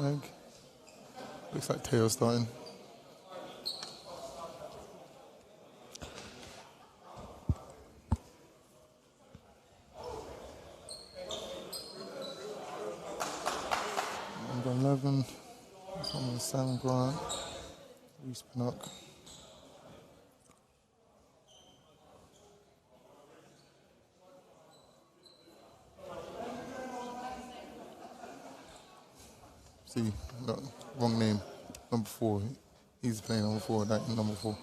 Greg. Looks like Teo's starting. Number 11. Sam Grant. Reese Pinnock. See, no, wrong name. Number 4. He's playing number 4. That number 4.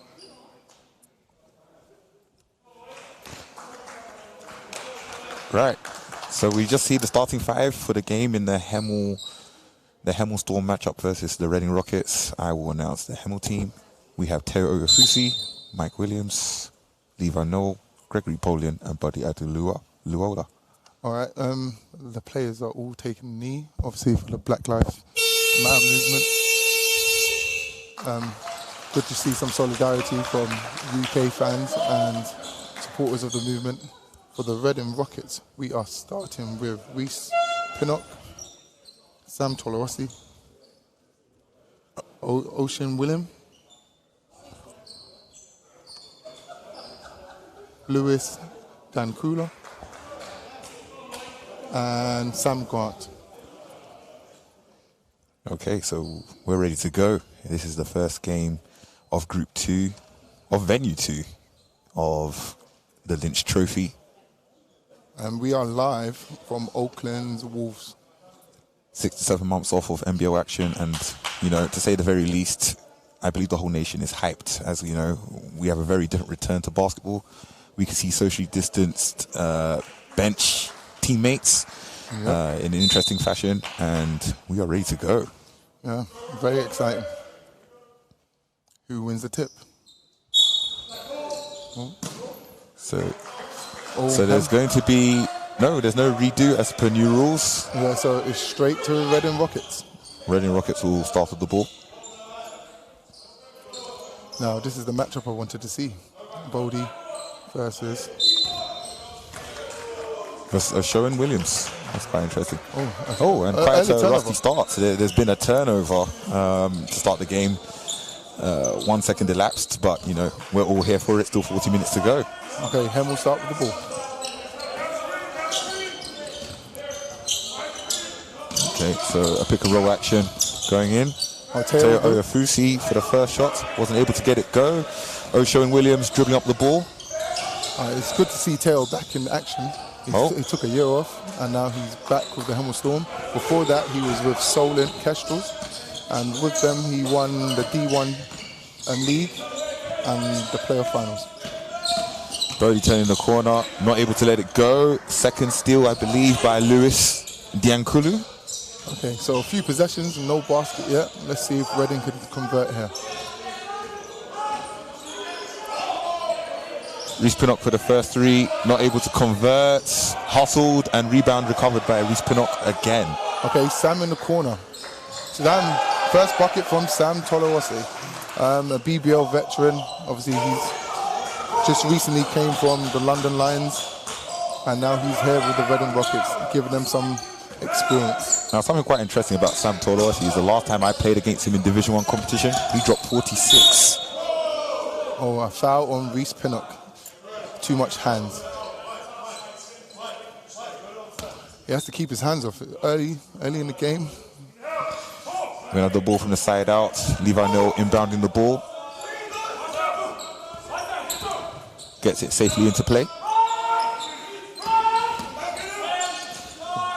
Right. So we just see the starting 5 for the game in the Hemel Storm matchup versus the Reading Rockets. I will announce the Hemel team. We have Teo Oyofusi, Mike Williams, Levi Noel, Gregory Polian, and Buddy Adeluola. All right. The players are all taking a knee, obviously for the Black Lives Matter movement. Good to see some solidarity from UK fans and supporters of the movement. For the Reading Rockets, we are starting with Reese Pinnock, Sam Tolorossi, Ocean William, Lewis Dankula, and Sam Grant. Okay, so we're ready to go. This is the first game of Group 2, of Venue 2 of the Lynch Trophy. And we are live from Oaklands Wolves. 6 to 7 months off of NBL action, and, you know, to say the very least, I believe the whole nation is hyped. As you know, we have a very different return to basketball. We can see socially distanced bench teammates in an interesting fashion, and we are ready to go. Yeah, very exciting. Who wins the tip? So there's going to be there's no redo as per new rules. Yeah, so it's straight to Reading Rockets. Reading Rockets will start with the ball. Now, this is the matchup I wanted to see. Bodie versus Owen Williams. That's quite interesting. And quite a rusty start. There's been a turnover to start the game. 1 second elapsed, but, you know, we're all here for it. Still 40 minutes to go. Okay, Hemel start with the ball. Okay, so a pick and roll action going in. Teo Oyofusi for the first shot. Wasn't able to get it go. Ocean Williams dribbling up the ball. It's good to see Teo back in action. He took a year off, and now he's back with the Hemel Storm. Before that, he was with Solent Kestrels, and with them, he won the D1 league and the playoff finals. Bodie turning the corner, not able to let it go. Second steal, I believe, by Lewis Diankulu. Okay, so a few possessions, no basket yet. Let's see if Reading can convert here. Reese Pinnock for the first 3, not able to convert. Hustled and rebound recovered by Reese Pinnock again. Okay, Sam in the corner. Sam, first bucket from Sam Tolorossi, a BBL veteran. Obviously, he's just recently came from the London Lions, and now he's here with the Reading Rockets, giving them some experience. Now, something quite interesting about Sam Tolorossi is the last time I played against him in Division 1 competition, he dropped 46. Oh, a foul on Reese Pinnock. Too much hands. He has to keep his hands off it early in the game. We're going to have the ball from the side out. Levi Noel inbounding the ball. Gets it safely into play.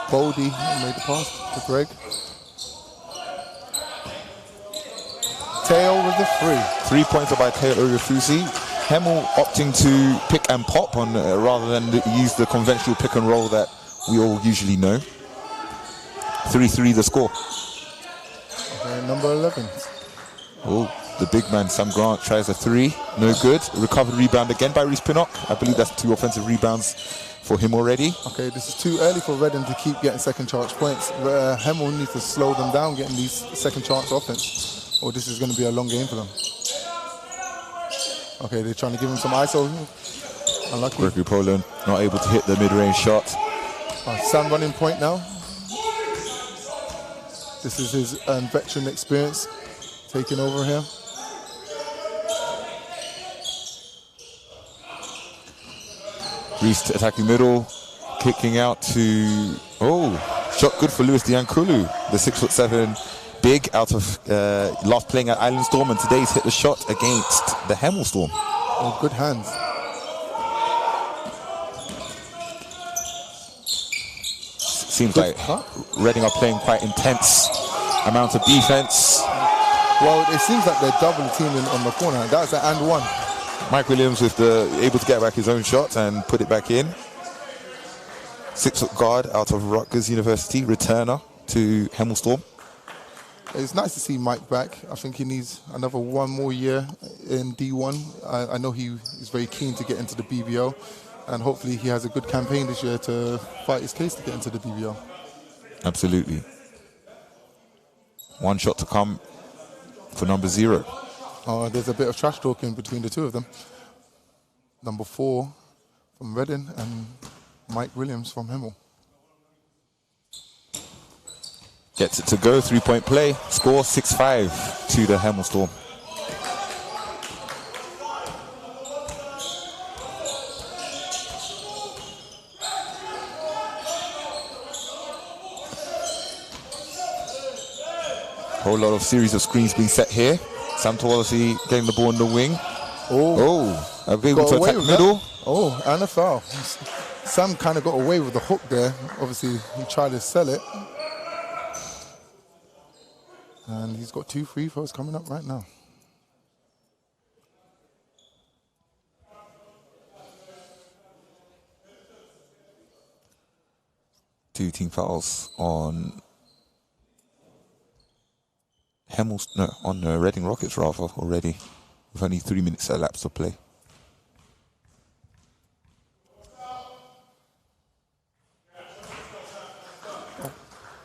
Bodie made the pass to Greg. Teo with the 3. 3 points by Teo Oyofusi. Hemel opting to pick and pop on rather than use the conventional pick and roll that we all usually know. 3-3 the score. Okay, number 11. Oh, the big man Sam Grant tries a 3, no good. Recovered rebound again by Reese Pinnock. I believe that's 2 offensive rebounds for him already. Okay, this is too early for Reading to keep getting second chance points. Hemel needs to slow them down getting these second chance offense, or this is going to be a long game for them. Okay, they're trying to give him some ISO. Unlucky. Gregory Poland not able to hit the mid-range shot. Sam running point now. This is his veteran experience taking over here. Reese attacking middle, kicking out to, shot good for Lewis Diankulu, the 6'7" big out of last playing at Island Storm, and today's hit the shot against the Hemel Storm. Oh, good hands. Seems like Reading are playing quite intense amount of defense. Well, it seems like they're double teaming on the corner. That's an and one. Mike Williams with able to get back his own shot and put it back in. 6-foot guard out of Rutgers University, returner to Hemel Storm. It's nice to see Mike back. I think he needs another one more year in D1. I know he is very keen to get into the BBO, and hopefully he has a good campaign this year to fight his case to get into the BBO. Absolutely. One shot to come for number 0. Oh, there's a bit of trash talking between the two of them. Number 4 from Reading and Mike Williams from Hemel. Gets it to go, 3-point play. Score 6-5 to the Hemel Storm. Whole lot of series of screens being set here. Sam Tawalasi getting the ball in the wing. Able to attack middle. Oh, and a foul. Sam kind of got away with the hook there. Obviously, he tried to sell it. And he's got 2 free throws coming up right now. Two team fouls on on the Reading Rockets rather already, with only 3 minutes elapsed to play. Oh.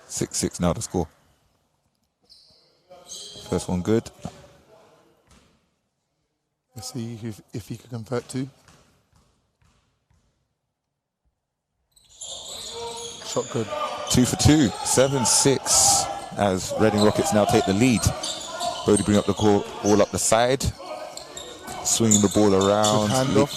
6-6 now the score. First one good. Let's see if he can convert 2. Shot good. 2 for 2, 7-6 as Reading Rockets now take the lead. Bodie bring up the ball all up the side, swinging the ball around. Good handoff.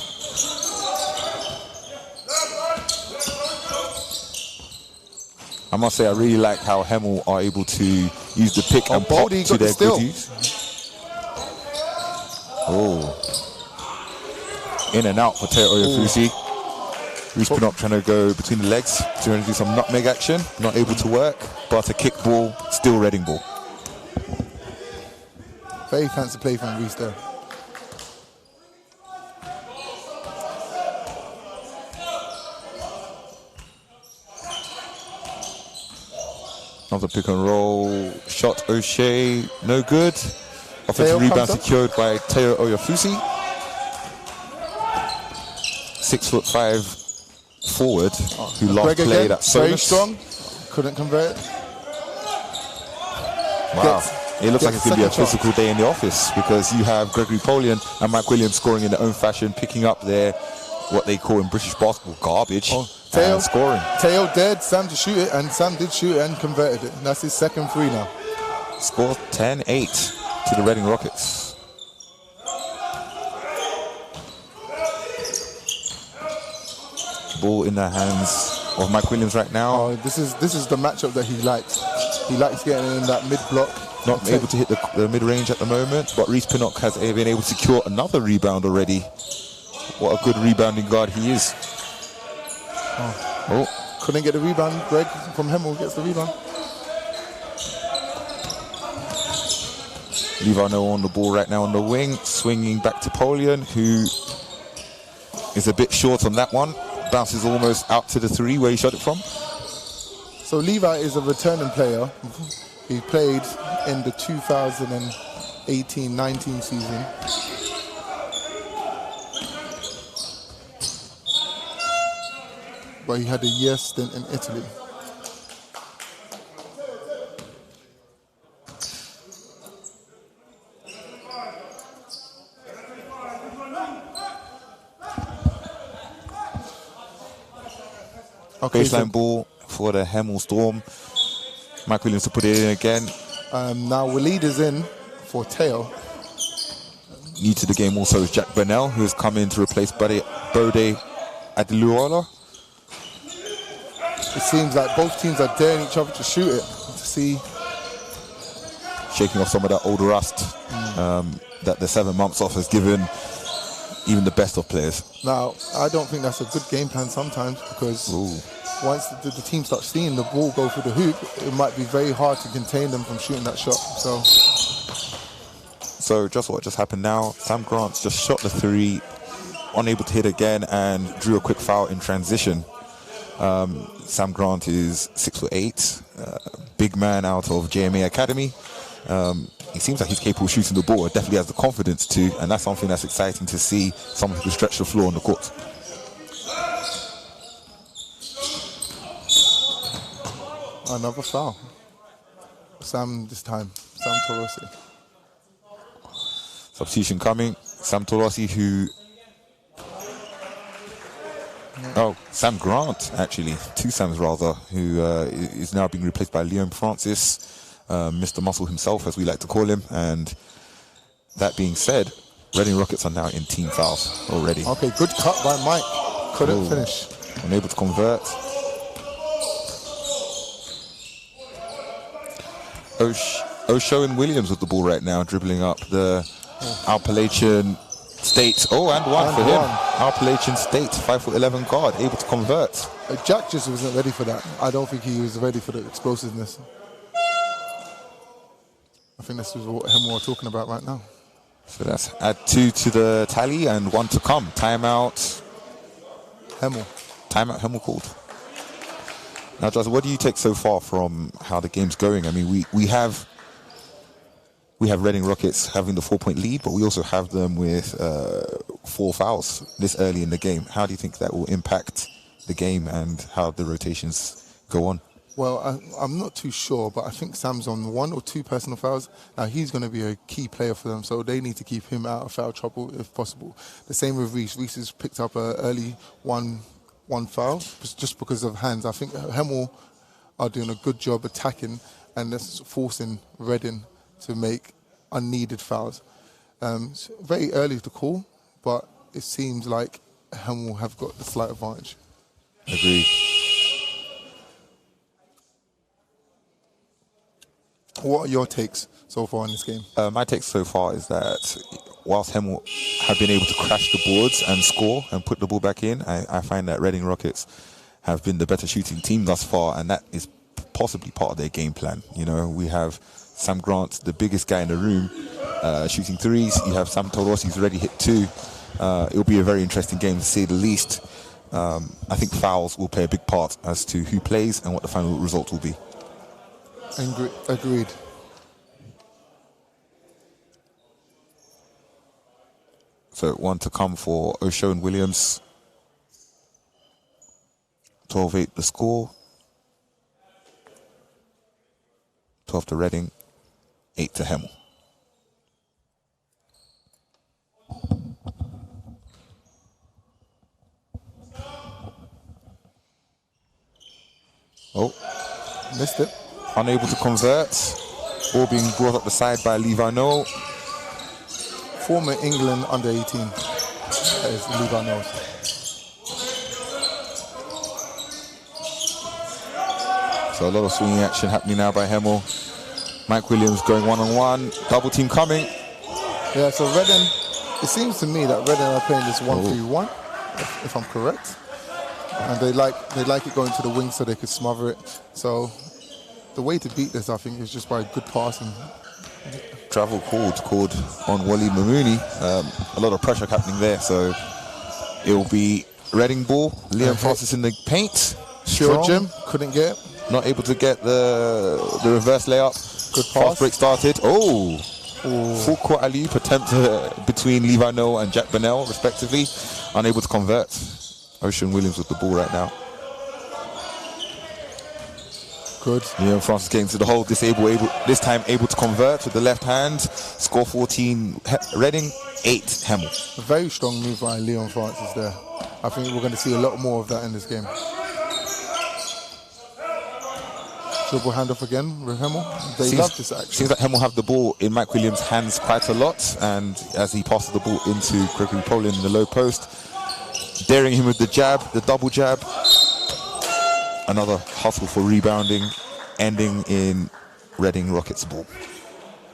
I must say I really like how Hemel are able to use the pick and pop to their good use. In and out for Teo Oyofusi. Reese Pinnock trying to go between the legs, trying to do some nutmeg action, not able to work, but a kick ball, still Reading ball. Very fancy play from Reese there. Another pick and roll shot, O'Shea, no good. Offensive rebound secured by Teo Oyofusi. 6'5" forward who last played at Solus. Very strong, couldn't convert. Wow, it looks like it's going to be a physical day in the office, because you have Gregory Polian and Mike Williams scoring in their own fashion, picking up their, what they call in British basketball, garbage, and scoring. Teo dared Sam to shoot it, and Sam did shoot it and converted it. That's his second free now. Score 10-8 to the Reading Rockets. Ball in the hands of Mike Williams right now. Oh, this is the matchup that he likes. He likes getting in that mid block. Not able to hit the mid range at the moment, but Reese Pinnock has been able to secure another rebound already. What a good rebounding guard he is. Couldn't get the rebound. Greg from Hemel gets the rebound. Livano on the ball right now on the wing, swinging back to Polian, who is a bit short on that one. Bounces almost out to the 3 where he shot it from. So Levi is a returning player. He played in the 2018-19 season. But he had a year stint in Italy. Baseline ball for the Hemel Storm. Mike Williams to put it in again. Now Waleed is in for Teo. New to the game also is Jack Burnell, who has come in to replace Bode Adeluola. It seems like both teams are daring each other to shoot it, to see. Shaking off some of that old rust that the 7 months off has given even the best of players. Now, I don't think that's a good game plan sometimes, because once the team starts seeing the ball go through the hoop, it might be very hard to contain them from shooting that shot. So just what just happened now, Sam Grant just shot the 3, unable to hit again, and drew a quick foul in transition. Sam Grant is 6'8", big man out of JMA Academy. He seems like he's capable of shooting the ball, definitely has the confidence to, and that's something that's exciting to see, someone who can stretch the floor on the court. Another foul. Sam this time, Sam Tolosi. Substitution coming, Sam Tolosi, who... Oh, Sam Grant, actually, 2 Sams rather, who is now being replaced by Liam Francis, Mr. Muscle himself, as we like to call him. And that being said, Reading Rockets are now in team fouls already. Okay, good cut by Mike. Couldn't finish. Unable to convert. O'Showen Williams with the ball right now, dribbling up the Appalachian State. Oh, and one for him. Appalachian State, 5'11" guard, able to convert. Jack just wasn't ready for that. I don't think he was ready for the explosiveness. I think this is what Hemel are talking about right now. So that's add 2 to the tally and 1 to come. Timeout. Hemel. Timeout Hemel called. Now, Jazz, what do you take so far from how the game's going? I mean, we have Reading Rockets having the 4-point lead, but we also have them with 4 fouls this early in the game. How do you think that will impact the game and how the rotations go on? Well, I'm not too sure, but I think Sam's on 1 or 2 personal fouls. Now, he's going to be a key player for them, so they need to keep him out of foul trouble if possible. The same with Reese. Reese has picked up an early one foul just because of hands. I think Hemel are doing a good job attacking and that's forcing Reading to make unneeded fouls. It's very early to call, but it seems like Hemel have got the slight advantage. Agreed. What are your takes so far in this game? My take so far is that whilst Hemel have been able to crash the boards and score and put the ball back in, I find that Reading Rockets have been the better shooting team thus far, and that is possibly part of their game plan. You know, we have Sam Grant, the biggest guy in the room, shooting 3s. You have Sam Tolosi, who's already hit 2. It'll be a very interesting game to say the least. I think fouls will play a big part as to who plays and what the final result will be. Agreed. So 1 to come for O'Showen Williams. 12-8 the score. 12 to Reading, 8 to Hemel. Oh, Missed it. Unable to convert. Ball being brought up the side by Levi Noel. Former England under 18. That is Levi Noel. So a lot of swinging action happening now by Hemel. Mike Williams going one-on-one. Double team coming. Yeah, so Reading, it seems to me that Reading are playing this 1-3-1, if I'm correct. And they like it going to the wing so they could smother it. So the way to beat this, I think, is just by good passing. Travel called on Wally Mamouni. A lot of pressure happening there, so it'll be Reading ball. Liam Francis in the paint. Sure, Jim couldn't get it. Not able to get the reverse layup. Good pass. Fast break started. Oh. Full court alley-oop attempt between Levi Noel and Jack Burnell, respectively. Unable to convert. O'Showen Williams with the ball right now. Good. Liam Francis getting to the hole, this time able to convert with the left hand. Score 14 Reading, 8 Hemel. A very strong move by Leon Francis there. I think we're going to see a lot more of that in this game. dribble handoff again with Hemel. They love this action. Seems like Hemel have the ball in Mike Williams' hands quite a lot, and as he passes the ball into Gregory Polin in the low post, daring him with the jab, the double jab. Another hustle for rebounding, ending in Reading Rockets' ball.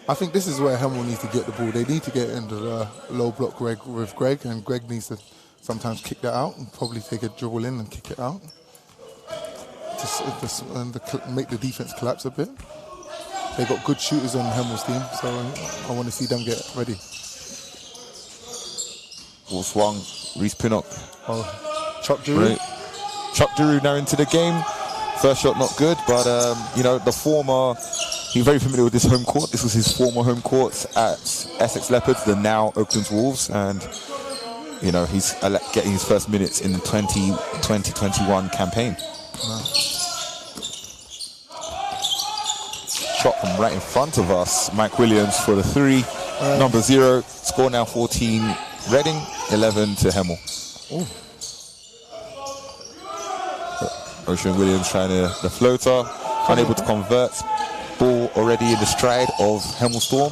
I think this is where Hemel needs to get the ball. They need to get into the low block with Greg, and Greg needs to sometimes kick that out and probably take a dribble in and kick it out. Make the defense collapse a bit. They got good shooters on Hemel's team, so I want to see them get ready. Ball swung, Reece Pinnock. Chuck Giroux. Chuck Giroux now into the game. First shot not good, but he's very familiar with this home court. This was his former home court at Essex Leopards, the now Oaklands Wolves, and he's getting his first minutes in the 2020-21 campaign. No. Shot from right in front of us. Mike Williams for the three. Number 0. Score now 14 Reading, 11 to Hemel. Ocean Williams trying the floater, unable to convert. Ball already in the stride of Hemel Storm.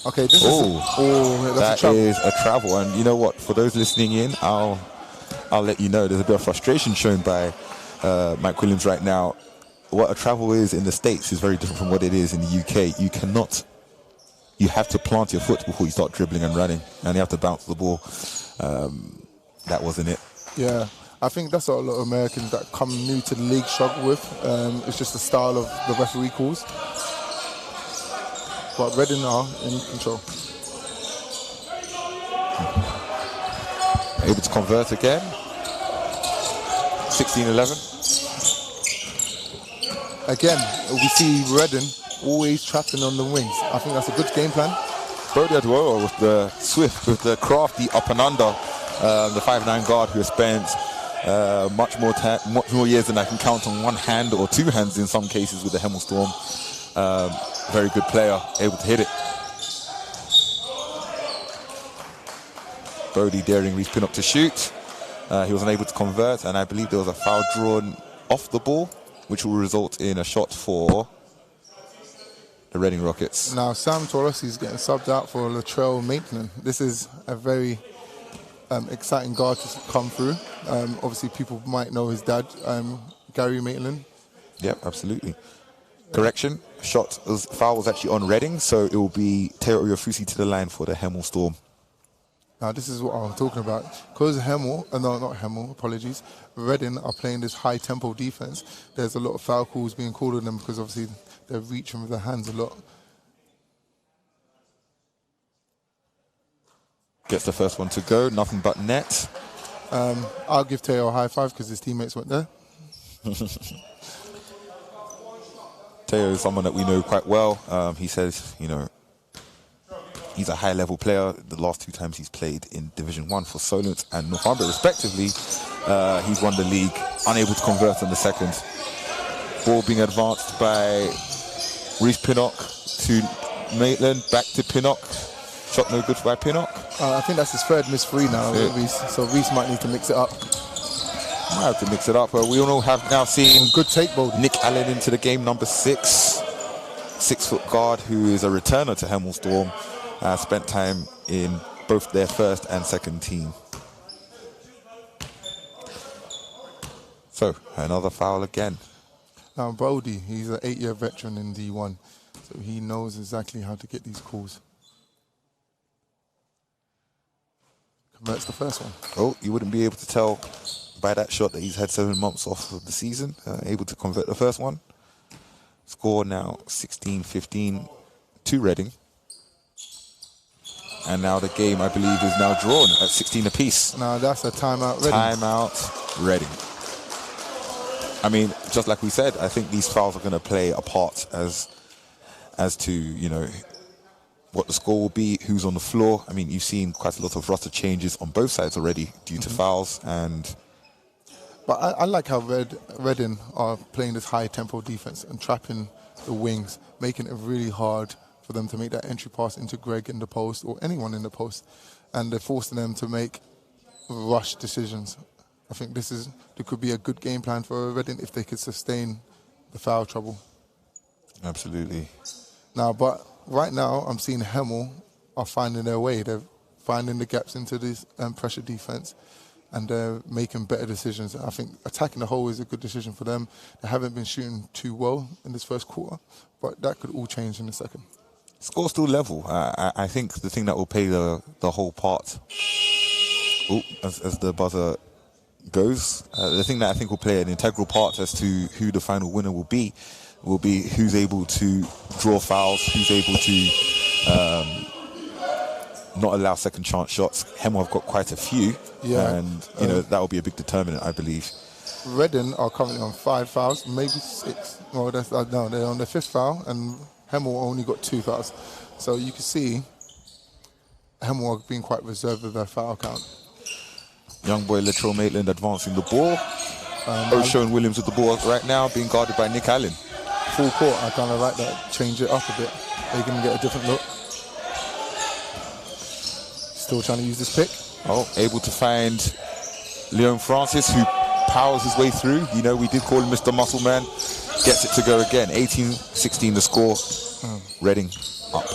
Okay, that's that is a travel. And you know what? For those listening in, I'll let you know there's a bit of frustration shown by Mike Williams right now. What a travel is in the States is very different from what it is in the UK. You have to plant your foot before you start dribbling and running, and you have to bounce the ball. That wasn't it. Yeah, I think that's what a lot of Americans that come new to the league struggle with. It's just the style of the referee calls. But Reading are in control. Able to convert again. 16-11. Again, we see Reading always trapping on the wings. I think that's a good game plan. Brody Adworo with the swift, with the crafty up and under. The 5'9" guard who has spent much more years than I can count on one hand or two hands in some cases with the Hemel Storm. Very good player, able to hit it. Brody daring Reece Pinnock to shoot. He was unable to convert, and I believe there was a foul drawn off the ball, which will result in a shot for the Reading Rockets. Now Sam Torres is getting subbed out for Latrell Maitland. This is a very exciting guard to come through. Obviously people might know his dad, Gary Maitland. Yep, absolutely. Correction, foul was actually on Reading, so it will be Teo Oyofusi to the line for the Hemel Storm. Now this is what I'm talking about. Because apologies. Reading are playing this high tempo defense. There's a lot of foul calls being called on them because obviously they're reaching with their hands a lot. Gets the first one to go, nothing but net. I'll give Teo a high five because his teammates weren't there. Teo is someone that we know quite well. He says, he's a high-level player. The last 2 times he's played in Division 1 for Solent and Northumbria, respectively, he's won the league, unable to convert on the second. Ball being advanced by Reece Pinnock to Maitland, back to Pinnock. Shot no good by Pinnock. I think that's his third miss free now, Reece. So Reece might need to mix it up. Might have to mix it up. We all have now seen good take, Bodie. Nick Allen into the game, number 6. 6-foot guard who is a returner to Hemel Storm. Spent time in both their first and second team. So, another foul again. Now, Bodie, he's an 8-year veteran in D1, so he knows exactly how to get these calls. Converts the first one. Oh, you wouldn't be able to tell by that shot that he's had 7 months off of the season. Able to convert the first one. Score now 16-15 to Reading. And now the game, I believe, is now drawn at 16 apiece. Now that's a timeout Reading. Timeout Reading. I mean, just like we said, I think these fouls are going to play a part as to, what the score will be, who's on the floor. I mean, you've seen quite a lot of roster changes on both sides already due to fouls. But I like how Reading are playing this high-tempo defense and trapping the wings, making it really hard for them to make that entry pass into Greg in the post or anyone in the post. And they're forcing them to make rush decisions. I think there could be a good game plan for Reading if they could sustain the foul trouble. Absolutely. Now, but right now, I'm seeing Hemel are finding their way. They're finding the gaps into this pressure defense, and they're making better decisions. I think attacking the hole is a good decision for them. They haven't been shooting too well in this first quarter, but that could all change in the second. Score still level. I think the thing that will play the whole part, as the buzzer goes, the thing that I think will play an integral part as to who the final winner will be who's able to draw fouls, who's able to not allow second chance shots. Hemel have got quite a few, and that will be a big determinant, I believe. Reading are currently on 5 fouls, maybe 6. Well, no, they're on their 5th foul, and Hemel only got 2 fouls. So you can see Hemel are being quite reserved with their foul count. Young boy Latrell Maitland advancing the ball. O'Shane Williams with the ball right now, being guarded by Nick Allen. Full court, I kind of like that. Change it up a bit. They're going to get a different look. Still trying to use this pick. Able to find Leon Francis, who powers his way through. You know, we did call him Mr. Muscle Man. Gets it to go again. 18-16 the score. Reading up.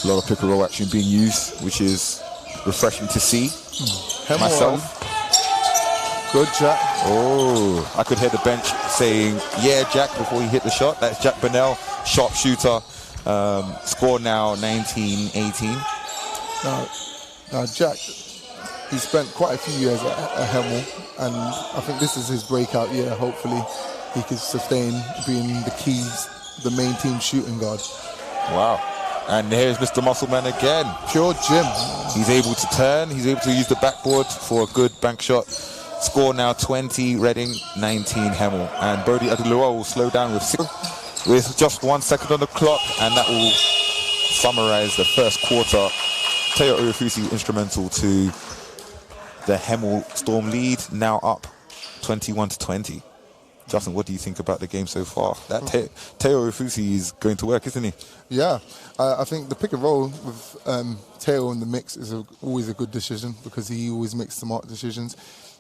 A lot of pick and roll action being used, which is refreshing to see. Myself. Good, Jack. I could hear the bench saying, yeah, Jack, before he hit the shot. That's Jack Burnell, sharpshooter. Score now 19-18. Now, Jack, he spent quite a few years at Hemel, and I think this is his breakout year. Hopefully, he can sustain being the main team shooting guard. Wow. And here's Mr. Muscleman again. Pure gym. He's able to turn. He's able to use the backboard for a good bank shot. Score now 20, Reading 19, Hemel. And Brody Adeluwa will slow down with just 1 second on the clock, and that will summarize the first quarter. Teo Urifusi instrumental to the Hemel Storm lead, now up 21-20. Justin, what do you think about the game so far? That Teo Urifusi is going to work, isn't he? Yeah, I think the pick and roll with Teo in the mix is always a good decision, because he always makes smart decisions.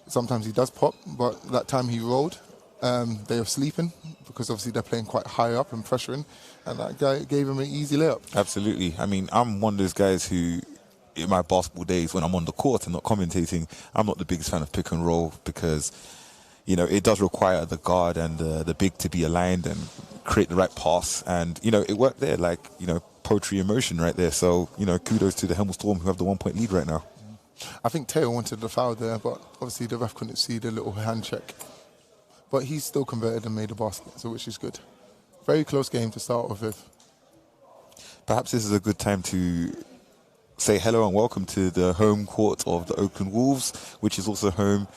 Sometimes he does pop, but that time he rolled, they were sleeping, because obviously they're playing quite high up and pressuring, and that guy gave him an easy layup. Absolutely. I mean, I'm one of those guys who, in my basketball days, when I'm on the court and not commentating, I'm not the biggest fan of pick and roll, because, you know, it does require the guard and the big to be aligned and create the right pass. And, you know, it worked there, like, you know, poetry in motion right there. So, you know, kudos to the Hemel Storm, who have the 1-point lead right now. I think Teo wanted the foul there, but obviously the ref couldn't see the little hand check. But he still converted and made a basket, so which is good. Very close game to start off with. Perhaps this is a good time to say hello and welcome to the home court of the Oakland Wolves, which is also home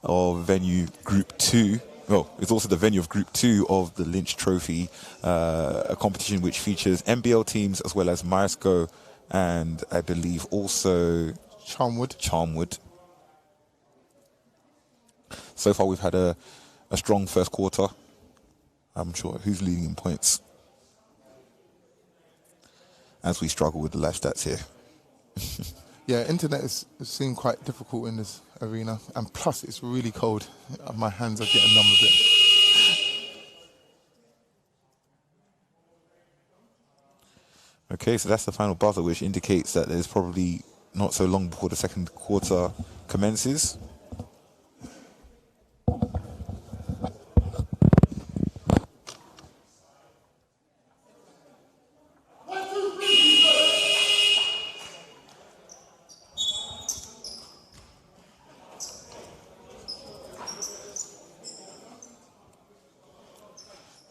of venue Group 2. Well, it's also the venue of Group 2 of the Lynch Trophy, a competition which features NBL teams as well as Myerscough and I believe also Charnwood. So far we've had a strong first quarter. I'm sure who's leading in points as we struggle with the live stats here. Yeah, internet is seemed quite difficult in this arena, and plus it's really cold. My hands are getting numb a bit. Okay, so that's the final buzzer, which indicates that there's probably not so long before the second quarter commences.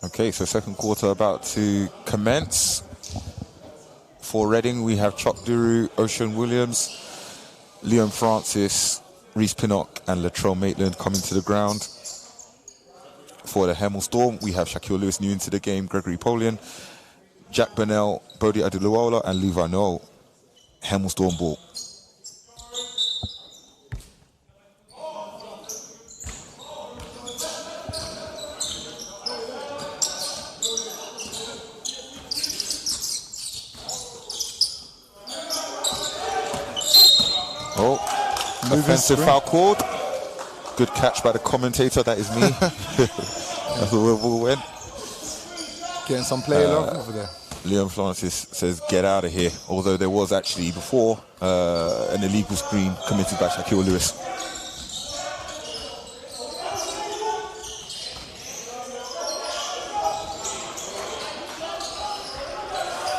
Okay, so second quarter about to commence. For Reading, we have Chuck Duru, O'Shane Williams, Leon Francis, Reese Pinnock, and Latrell Maitland coming to the ground. For the Hemel Storm, we have Shaquille Lewis new into the game, Gregory Polian, Jack Burnell, Brody Adeluola, and Lou Varnell. Hemel Storm ball. Offensive foul called. Good catch by the commentator. That is me. That's where the ball went. Getting some player love over there. Leon Francis says, get out of here. Although there was actually before an illegal screen committed by Shaquille Lewis.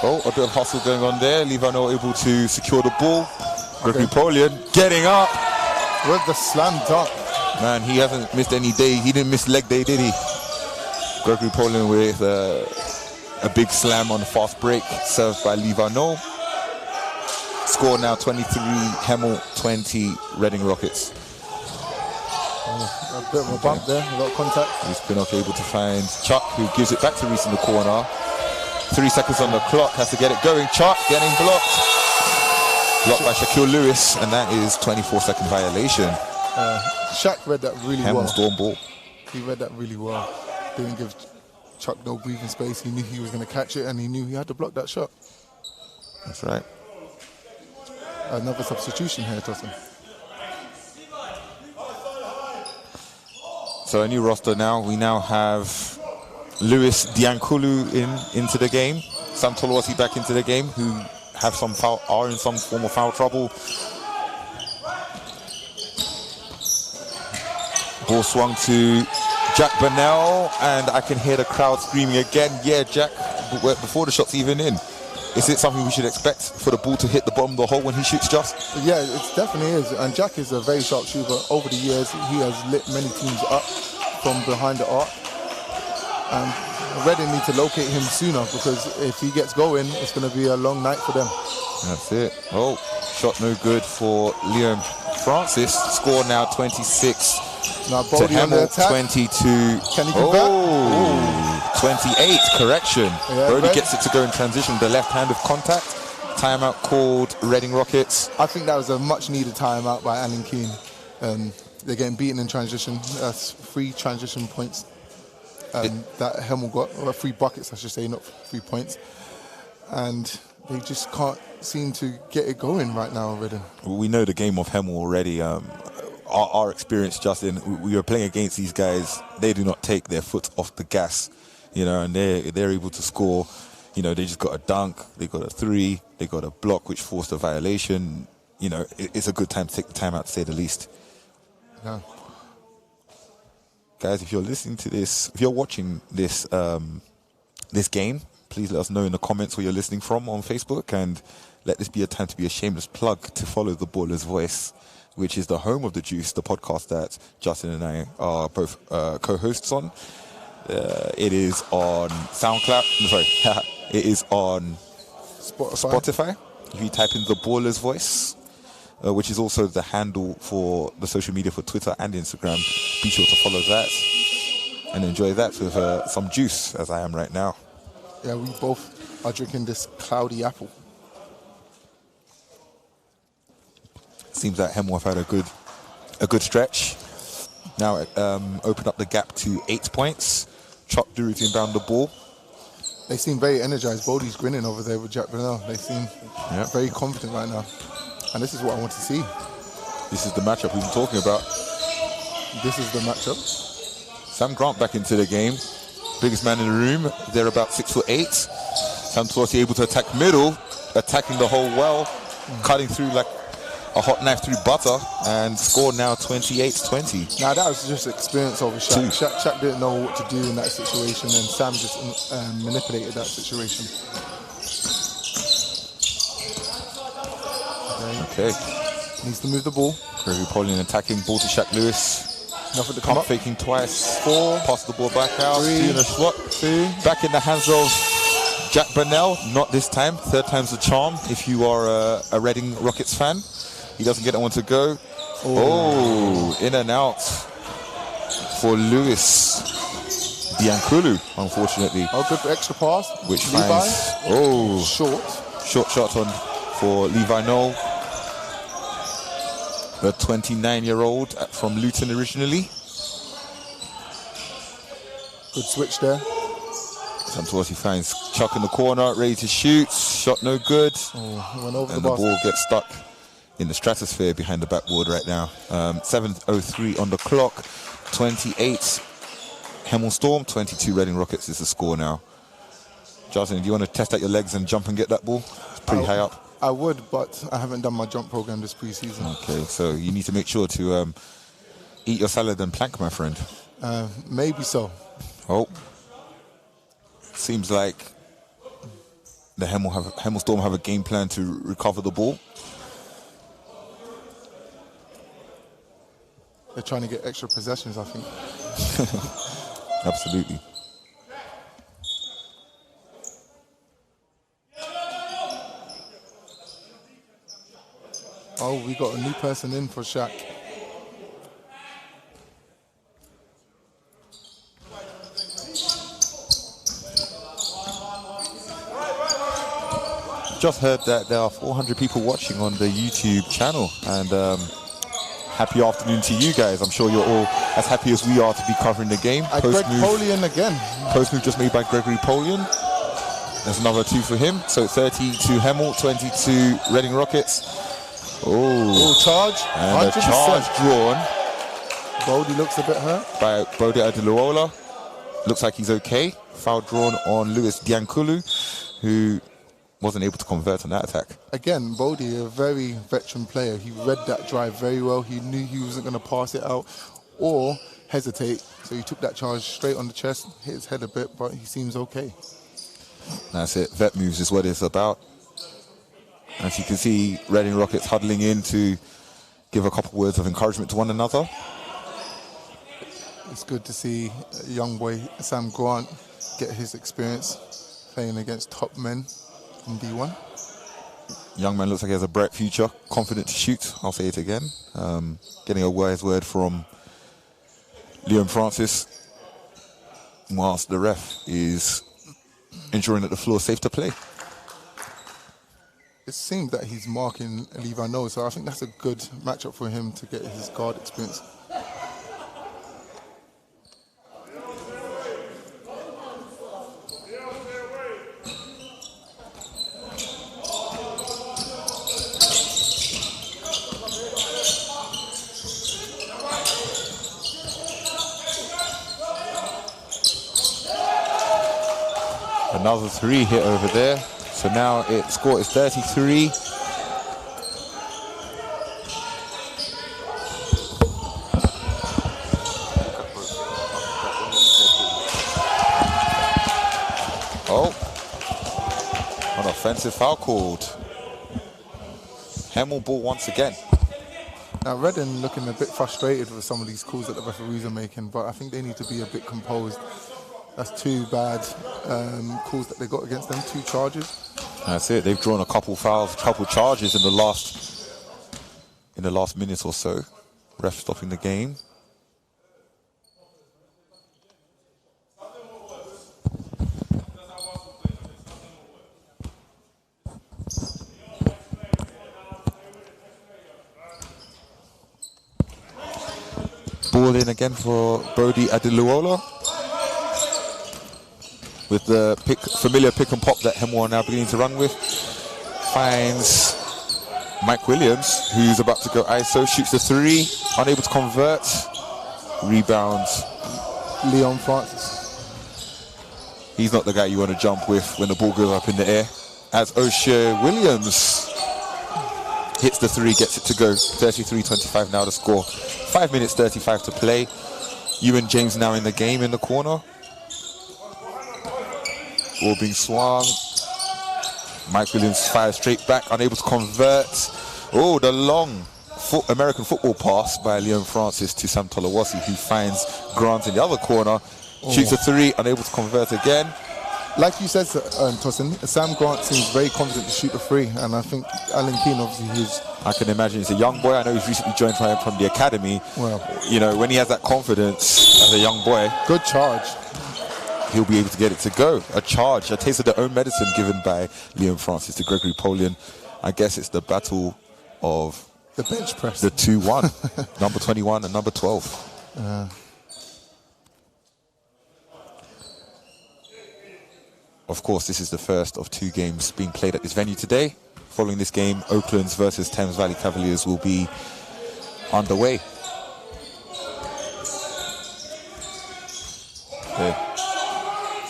Oh, a bit of hustle going on there. Livano able to secure the ball. Gregory Polian getting up. With the slam dunk. Man, he hasn't missed any day. He didn't miss leg day, did he? Gregory Polian with a big slam on the fast break, served by Livano. Score now 23, Hemel 20, Reading Rockets. A bit of a bump there, a lot of contact. He's Pinnock able to find Chuck, who gives it back to Reese in the corner. 3 seconds on the clock, has to get it going. Chuck getting blocked. Blocked by Shaquille Lewis, and that is 24-second violation. Shaq read that really well. Hemel storm ball. He read that really well. Didn't give Chuck no breathing space. He knew he was going to catch it, and he knew he had to block that shot. That's right. Another substitution here, Tosin. So a new roster now. We now have Lewis Diankulu into the game. Sam Tolawasi back into the game, who have are in some form of foul trouble. Ball swung to Jack Burnell, and I can hear the crowd screaming again. Yeah, Jack, before the shot's even in. Is it something we should expect for the ball to hit the bottom of the hole when he shoots just? Yeah, it definitely is. And Jack is a very sharp shooter. Over the years, he has lit many teams up from behind the arc. And Reading need to locate him sooner, because if he gets going, it's going to be a long night for them. That's it. Oh, shot no good for Liam Francis. Score now 26 now to Bodie on the Hemel, attack. 22. Can he give back? 28, correction. Yeah, Brody right. gets it to go in transition, the left hand of contact. Timeout called, Reading Rockets. I think that was a much needed timeout by Alan Keane. They're getting beaten in transition. That's 3 transition points that Hemel got, or 3 buckets, I should say, not 3 points. And they just can't seem to get it going right now already. We know the game of Hemel already. Our experience, Justin, we were playing against these guys. They do not take their foot off the gas, and they're able to score. They just got a dunk, they got a 3, they got a block which forced a violation. It's a good time to take the time out, to say the least. Yeah. Guys, if you're listening to this, if you're watching this this game, please let us know in the comments where you're listening from on Facebook, and let this be a time to be a shameless plug to follow the Baller's Voice, which is the home of The Juice, the podcast that Justin and I are both co-hosts on. It is on SoundCloud. It is on Spotify. If you type in the Baller's Voice, which is also the handle for the social media for Twitter and Instagram, be sure to follow that and enjoy that with some juice, as I am right now. Yeah, we both are drinking this cloudy apple. Seems like Hemel have had a good stretch. Now open up the gap to 8 points. Chuck Duruth inbound the ball. They seem very energized. Bodie's grinning over there with Jack Burnell. They seem very confident right now. And this is what I want to see. This is the matchup we've been talking about. This is the matchup. Sam Grant back into the game. Biggest man in the room. They're about 6'8". Sam Tawasi able to attack middle, attacking the hole well, cutting through like a hot knife through butter, and score now 28-20. Now that was just experience over Shaq. Shaq didn't know what to do in that situation, and Sam just manipulated that situation. Okay. Needs to move the ball. Gregory Polian attacking, ball to Shaq Lewis. Nothing to come up. Faking twice. 4. Pass the ball back out. 3. 2 in a slot. 2. Back in the hands of Jack Burnell. Not this time. 3rd time's the charm if you are a Reading Rockets fan. He doesn't get that one to go. Oh, in and out for Lewis Diankulu, unfortunately. Oh, good for extra pass. Which Levi. finds short shot on for Levi Knoll, the 29-year-old from Luton originally. Good switch there. Sometimes he finds Chuck in the corner, ready to shoot. Shot no good. Oh, went over and the the ball gets stuck in the stratosphere behind the backboard right now. 7:03 on the clock. 28 Hemel Storm, 22 Reading Rockets is the score now. Justin, do you want to test out your legs and jump and get that ball? It's pretty high up. I would, but I haven't done my jump program this preseason. Okay, so you need to make sure to eat your salad and plank, my friend. Maybe so. Oh, seems like the Hemel Storm have a game plan to recover the ball. They're trying to get extra possessions, I think. Absolutely. Oh, we got a new person in for Shaq. Just heard that there are 400 people watching on the YouTube channel, and happy afternoon to you guys. I'm sure you're all as happy as we are to be covering the game. Greg Polian again. Post move just made by Gregory Polian. There's another 2 for him. So 30 to Hemel, 22 Reading Rockets. Oh, charge. And 100%. A charge drawn. Bodie looks a bit hurt. By Bodie Adiluola. Looks like he's okay. Foul drawn on Lewis Diankulu, who wasn't able to convert on that attack. Again, Bodie, a very veteran player. He read that drive very well. He knew he wasn't going to pass it out or hesitate. So he took that charge straight on the chest, hit his head a bit, but he seems okay. That's it. Vet moves is what it's about. As you can see, Reading Rockets huddling in to give a couple words of encouragement to one another. It's good to see a young boy, Sam Grant, get his experience playing against top men in D1. Young man looks like he has a bright future, confident to shoot. I'll say it again. Getting a wise word from Liam Francis, whilst the ref is ensuring that the floor is safe to play. It seems that he's marking Levi Knowles, so I think that's a good matchup for him to get his guard experience. Another 3 hit over there. So now its score is 33. Oh, an offensive foul called. Hemel ball once again. Now Reading looking a bit frustrated with some of these calls that the referees are making, but I think they need to be a bit composed. That's 2 bad calls that they got against them, 2 charges. That's it. They've drawn a couple fouls, couple charges in the last minute or so. Ref stopping the game. Ball in again for Bodie Adiluola. With the familiar pick and pop that Hemel are now beginning to run with. Finds Mike Williams, who's about to go ISO, shoots the 3, unable to convert. Rebounds. Leon Francis. He's not the guy you want to jump with when the ball goes up in the air. As O'Shea Williams hits the 3, gets it to go. 33-25 now the score. 5 minutes 35 to play. Ewan James now in the game in the corner. Ball being swung. Mike Williams fires straight back, unable to convert. Oh, the long American football pass by Leon Francis to Sam Tolawasi, who finds Grant in the other corner. Shoots a 3, unable to convert again. Like you said, Tosin, Sam Grant seems very confident to shoot a 3, and I think Alan Keane, obviously, I can imagine he's a young boy. I know he's recently joined from the academy. Well, you know, when he has that confidence as a young boy, good charge. He'll be able to get it to go. A charge, a taste of their own medicine given by Liam Francis to Gregory Polian. I guess it's the battle of the bench press. The 2-1, number 21 and number 12. Of course, this is the first of 2 games being played at this venue today. Following this game, Oaklands versus Thames Valley Cavaliers will be underway.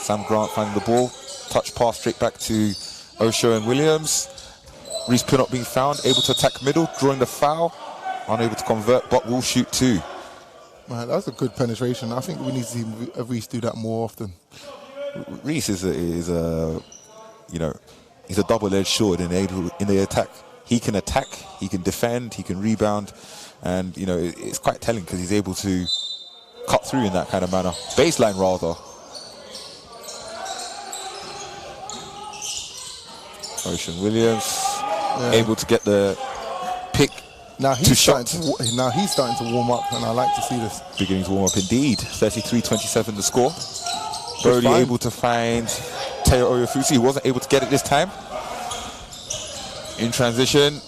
Sam Grant finding the ball. Touch pass straight back to Osho and Williams. Reese Pinnock being found, able to attack middle, drawing the foul. Unable to convert, but will shoot 2. Man, that's a good penetration. I think we need to see Reese do that more often. Reese is a he's a double-edged sword in the attack. He can attack, he can defend, he can rebound, and it's quite telling because he's able to cut through in that kind of manner. Baseline rather. Ocean Williams able to get the pick. Now he's starting to warm up, and I like to see this. Beginning to warm up indeed. 33-27 the score. Brody able to find Teo Oyofusi, who wasn't able to get it this time. In transition,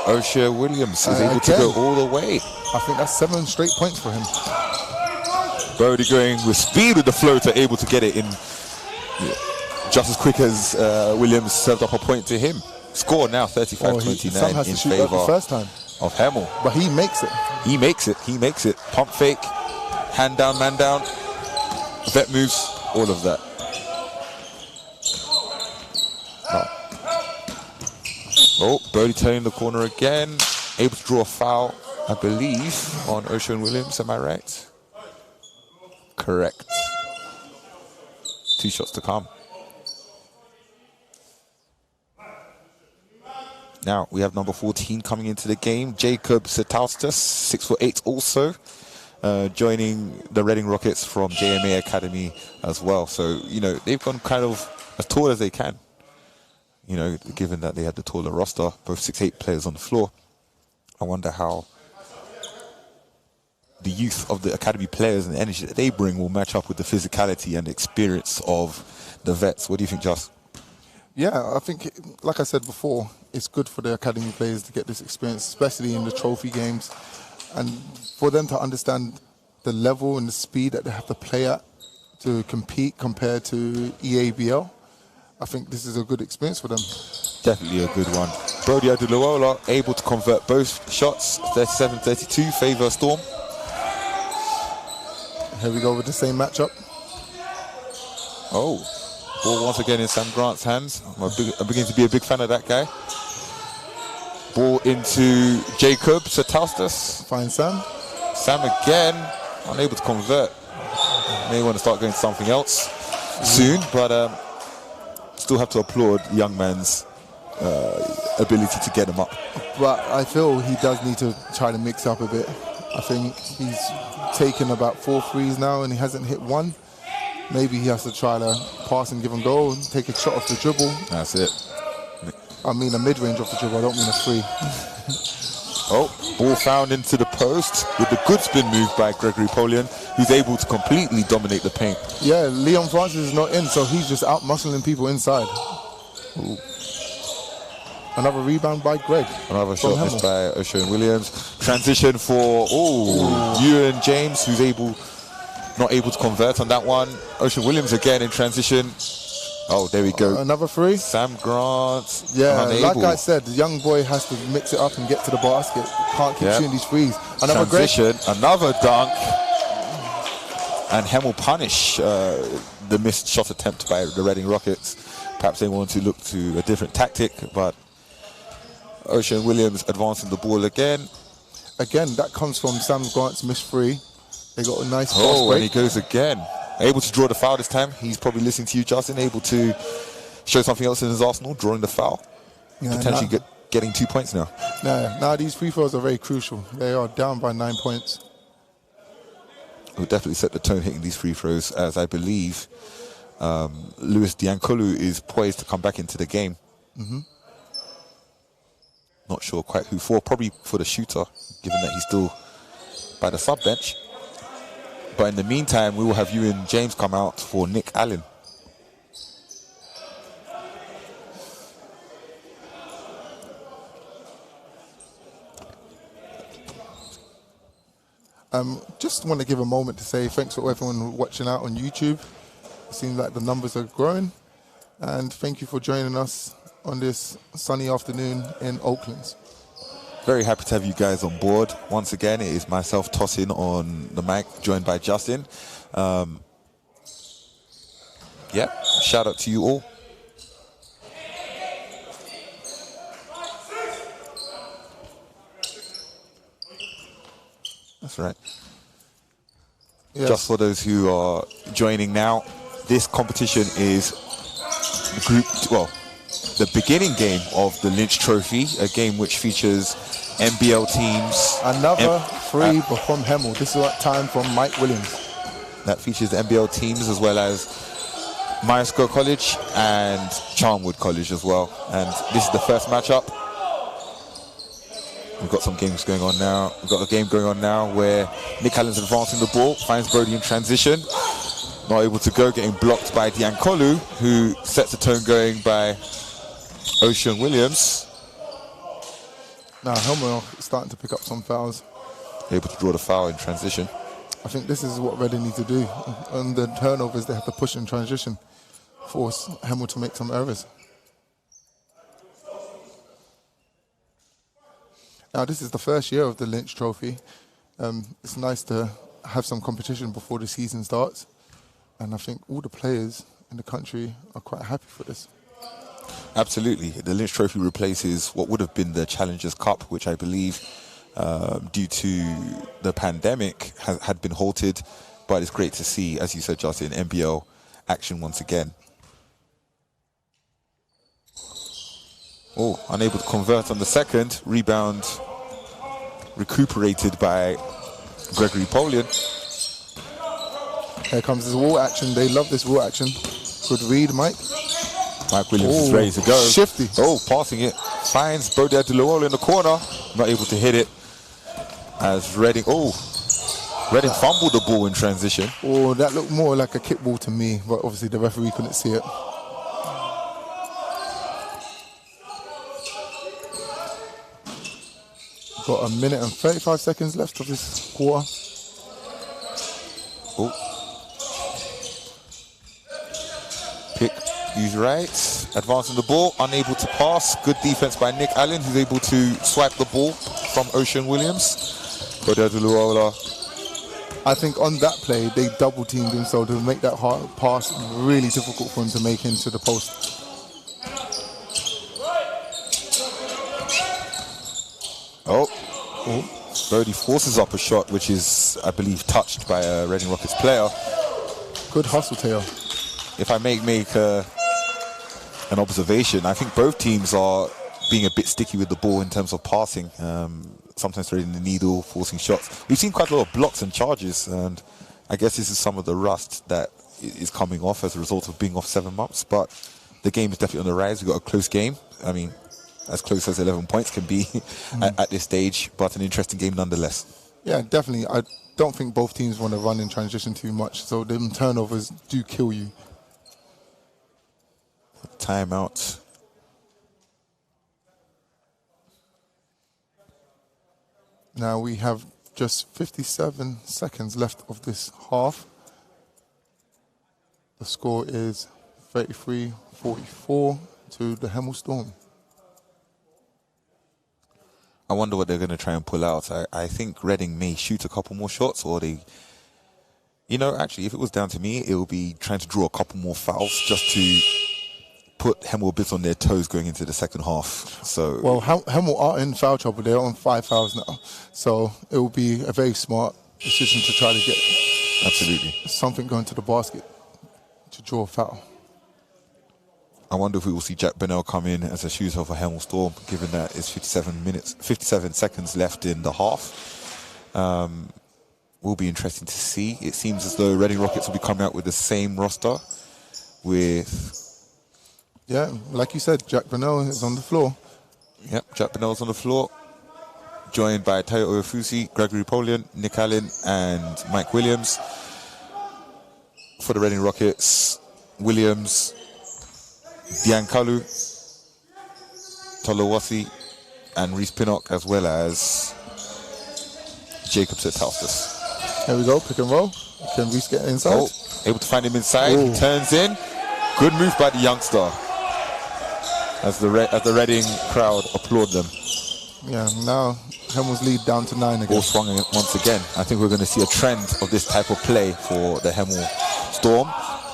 Osho Williams is able to go all the way. I think that's 7 straight points for him. Brody going with speed with the floater, able to get it in just as quick as Williams served up a point to him. Score now 35-29 in favor the first time of Hemel. But he makes it. He makes it. Pump fake, hand down, man down, vet moves, all of that. Oh, Brody turning the corner again. Able to draw a foul, I believe, on Ocean Williams. Am I right? Correct. 2 shots to come. Now we have number 14 coming into the game, Jacob Setauskas, 6'8" also, joining the Reading Rockets from JMA Academy as well. So, they've gone kind of as tall as they can. Given that they had the taller roster, both 6'8" players on the floor. I wonder how the youth of the academy players and the energy that they bring will match up with the physicality and experience of the vets. What do you think, Joss? Yeah, I think, like I said before, it's good for the academy players to get this experience, especially in the trophy games, and for them to understand the level and the speed that they have to play at to compete compared to EABL. I think this is a good experience for them. Definitely a good one. Brody Adeluola able to convert both shots, 37-32, favour Storm. Here we go with the same matchup. Oh. Ball once again in Sam Grant's hands. I'm beginning to be a big fan of that guy. Ball into Jacob Setauskas. Fine Sam. Sam again, unable to convert. May want to start going to something else soon, but still have to applaud the young man's ability to get him up. But I feel he does need to try to mix up a bit. I think he's taken about 4 threes now and he hasn't hit one. Maybe he has to try to pass and give and go and take a shot off the dribble. That's it. I mean a mid-range off the dribble, I don't mean a free. Oh, ball found into the post with the good spin move by Gregory Polian, who's able to completely dominate the paint. Yeah, Leon Francis is not in, so he's just out-muscling people inside. Ooh. Another rebound by Greg. Another shot missed by Ocean Williams. Transition for, Ewan James, who's not able to convert on that one. Ocean Williams again in transition. Oh, there we go. Another free. Sam Grant. Yeah, unable. like I said, the young boy has to mix it up and get to the basket. Can't keep shooting these frees. Another transition, another dunk. And Hemel punish the missed shot attempt by the Reading Rockets. Perhaps they want to look to a different tactic, but Ocean Williams advancing the ball again. Again, that comes from Sam Grant's missed free. They got a nice fast and break. he goes again. Able to draw the foul this time. He's probably listening to you, Justin. Able to show something else in his arsenal, drawing the foul. Yeah, potentially getting 2 points now. Now these free throws are very crucial. They are down by 9 points. Will definitely set the tone hitting these free throws, as I believe Louis Diankolu is poised to come back into the game. Mm-hmm. Not sure quite who for. Probably for the shooter, given that he's still by the sub bench. But in the meantime, we will have Ewan James come out for Nick Allen. Just want to give a moment to say thanks for everyone watching out on YouTube. It seems like the numbers are growing. And thank you for joining us on this sunny afternoon in Oaklands. Very happy to have you guys on board. Once again, it is myself tossing on the mic, joined by Justin. Yep, shout out to you all. That's right. Yes. Just for those who are joining now, this competition is the beginning game of the Lynch Trophy, a game which features NBL teams. Another free from Hemel. This is time from Mike Williams. That features the NBL teams as well as Myerscough College and Charnwood College as well. And this is the first matchup. We've got some games going on now. We've got a game going on now where Nick Allen's advancing the ball, finds Brody in transition. Not able to go, getting blocked by Diankolu, who sets the tone going by Ocean Williams. Now Hemel is starting to pick up some fouls. Able to draw the foul in transition. I think this is what Reading need to do. On the turnovers, they have to push in transition, force Hemel to make some errors. Now, this is the first year of the Lynch Trophy. It's nice to have some competition before the season starts. And I think all the players in the country are quite happy for this. Absolutely. The Lynch Trophy replaces what would have been the Challengers Cup, which I believe, due to the pandemic, had been halted. But it's great to see, as you said, Justin, NBL action once again. Oh, unable to convert on the second. Rebound recuperated by Gregory Polian. Here comes this wall action. They love this wall action. Good read, Mike. Mike Williams is ready to go. Shifty. Oh, passing it. Finds Brody Adeluola in the corner. Not able to hit it. As Reading fumbled the ball in transition. Oh, that looked more like a kickball to me, but obviously the referee couldn't see it. Got a minute and 35 seconds left of this quarter. Oh. Pick, use right, advancing the ball, unable to pass. Good defense by Nick Allen, who's able to swipe the ball from Ocean Williams. I think on that play, they double teamed him, so to make that hard pass really difficult for him to make into the post. Oh. Brody forces up a shot, which is, I believe, touched by a Reading Rockets player. Good hustle, Teo. If I make an observation, I think both teams are being a bit sticky with the ball in terms of passing. Sometimes threading the needle, forcing shots. We've seen quite a lot of blocks and charges, and I guess this is some of the rust that is coming off as a result of being off 7 months. But the game is definitely on the rise. We've got a close game. I mean, as close as 11 points can be at this stage, but an interesting game nonetheless. Yeah, definitely. I don't think both teams want to run in transition too much, so them turnovers do kill you. Timeout. Now we have just 57 seconds left of this half. The score is 33-44 to the Hemel Storm. I wonder what they're going to try and pull out. I think Reading may shoot a couple more shots, or they... You know, actually, if it was down to me, it would be trying to draw a couple more fouls just to put Hemel a bit on their toes going into the second half. So, well, Hemel are in foul trouble. They're on 5 fouls now. So it will be a very smart decision to try to get something going to the basket to draw a foul. I wonder if we will see Jack Bennell come in as a shooter for Hemel Storm, given that it's 57 seconds left in the half. Will be interesting to see. It seems as though Reading Rockets will be coming out with the same roster with... Yeah, like you said, Jack Bennell is on the floor. Yep, Jack Bennell's on the floor, joined by Tayo Oyofusi, Gregory Polian, Nick Allen, and Mike Williams. For the Reading Rockets, Williams, Diankolu, Tolowasi, and Reese Pinnock, as well as Jacob Setauskas. There we go, pick and roll. Can Reese get inside? Oh, able to find him inside. He turns in. Good move by the youngster. As the Reading crowd applaud them. Yeah, now Hemel's lead down to 9 again. Ball swung once again. I think we're going to see a trend of this type of play for the Hemel Storm.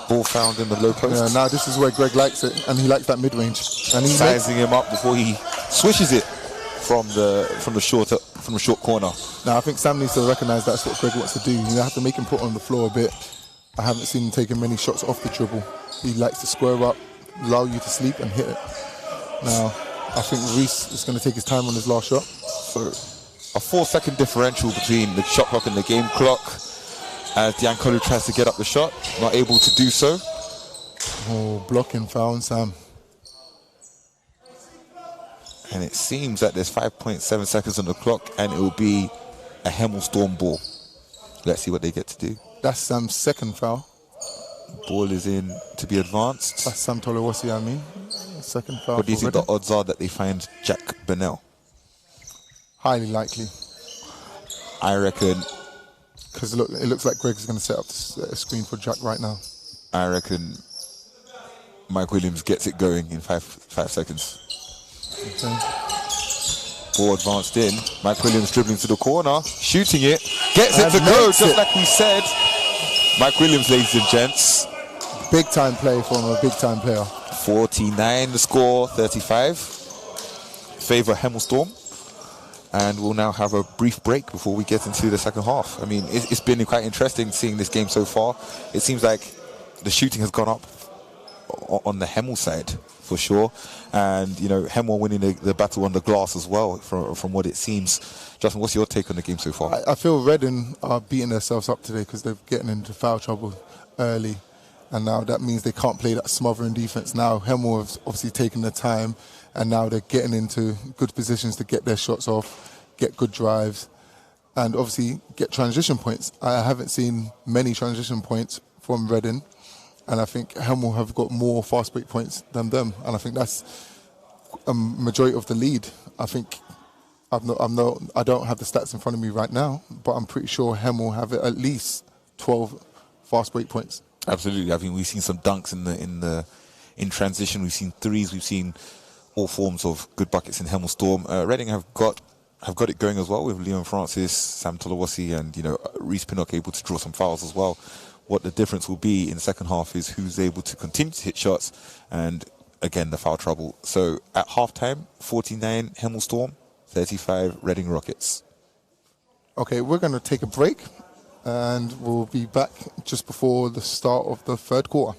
Ball found in the low post. Yeah, now this is where Greg likes it, and he likes that mid-range. And he's sizing him up before he swishes it from the short corner. Now I think Sam needs to recognise that's what Greg wants to do. You have to make him put on the floor a bit. I haven't seen him taking many shots off the dribble. He likes to square up, allow you to sleep and hit it. Now I think Reese is going to take his time on his last shot. So a 4-second differential between the shot clock and the game clock. As Diankolu tries to get up the shot, not able to do so. Oh, blocking foul on Sam. And it seems that there's 5.7 seconds on the clock, and it will be a Hemel Storm ball. Let's see what they get to do. That's Sam's second foul. Ball is in to be advanced. That's Sam Tolawasi, I mean. Second foul. What do you think the odds are that they find Jack Burnell? Highly likely. I reckon. Because look, it looks like Greg is going to set up a screen for Jack right now. I reckon Mike Williams gets it going in 5 seconds. Okay. Ball advanced in. Mike Williams dribbling to the corner, shooting it, gets it to go, just like we said. Mike Williams, ladies and gents. Big time play from a big time player. 49 the score, 35. Favour Hemel Storm. And we'll now have a brief break before we get into the second half. I mean, it's been quite interesting seeing this game so far. It seems like the shooting has gone up on the Hemel side, for sure. And, you know, Hemel winning the battle on the glass as well, from what it seems. Justin, what's your take on the game so far? I feel Reading are beating themselves up today because they're getting into foul trouble early. And now that means they can't play that smothering defense. Now Hemel have obviously taken the time, and now they're getting into good positions to get their shots off, get good drives, and obviously get transition points. I haven't seen many transition points from Reading, and I think Hemel have got more fast break points than them, and I think that's a majority of the lead. I think I don't have the stats in front of me right now, but I'm pretty sure Hemel have at least 12 fast break points. Absolutely. I mean, we've seen some dunks in transition. We've seen threes. We've seen all forms of good buckets in Hemel Storm. Reading have got it going as well with Leon Francis, Sam Tolawasi, and Reece Pinnock able to draw some fouls as well. What the difference will be in the second half is who's able to continue to hit shots, and again the foul trouble. So at halftime, 49 Hemel Storm, 35 Reading Rockets. Okay, we're going to take a break, and we'll be back just before the start of the third quarter.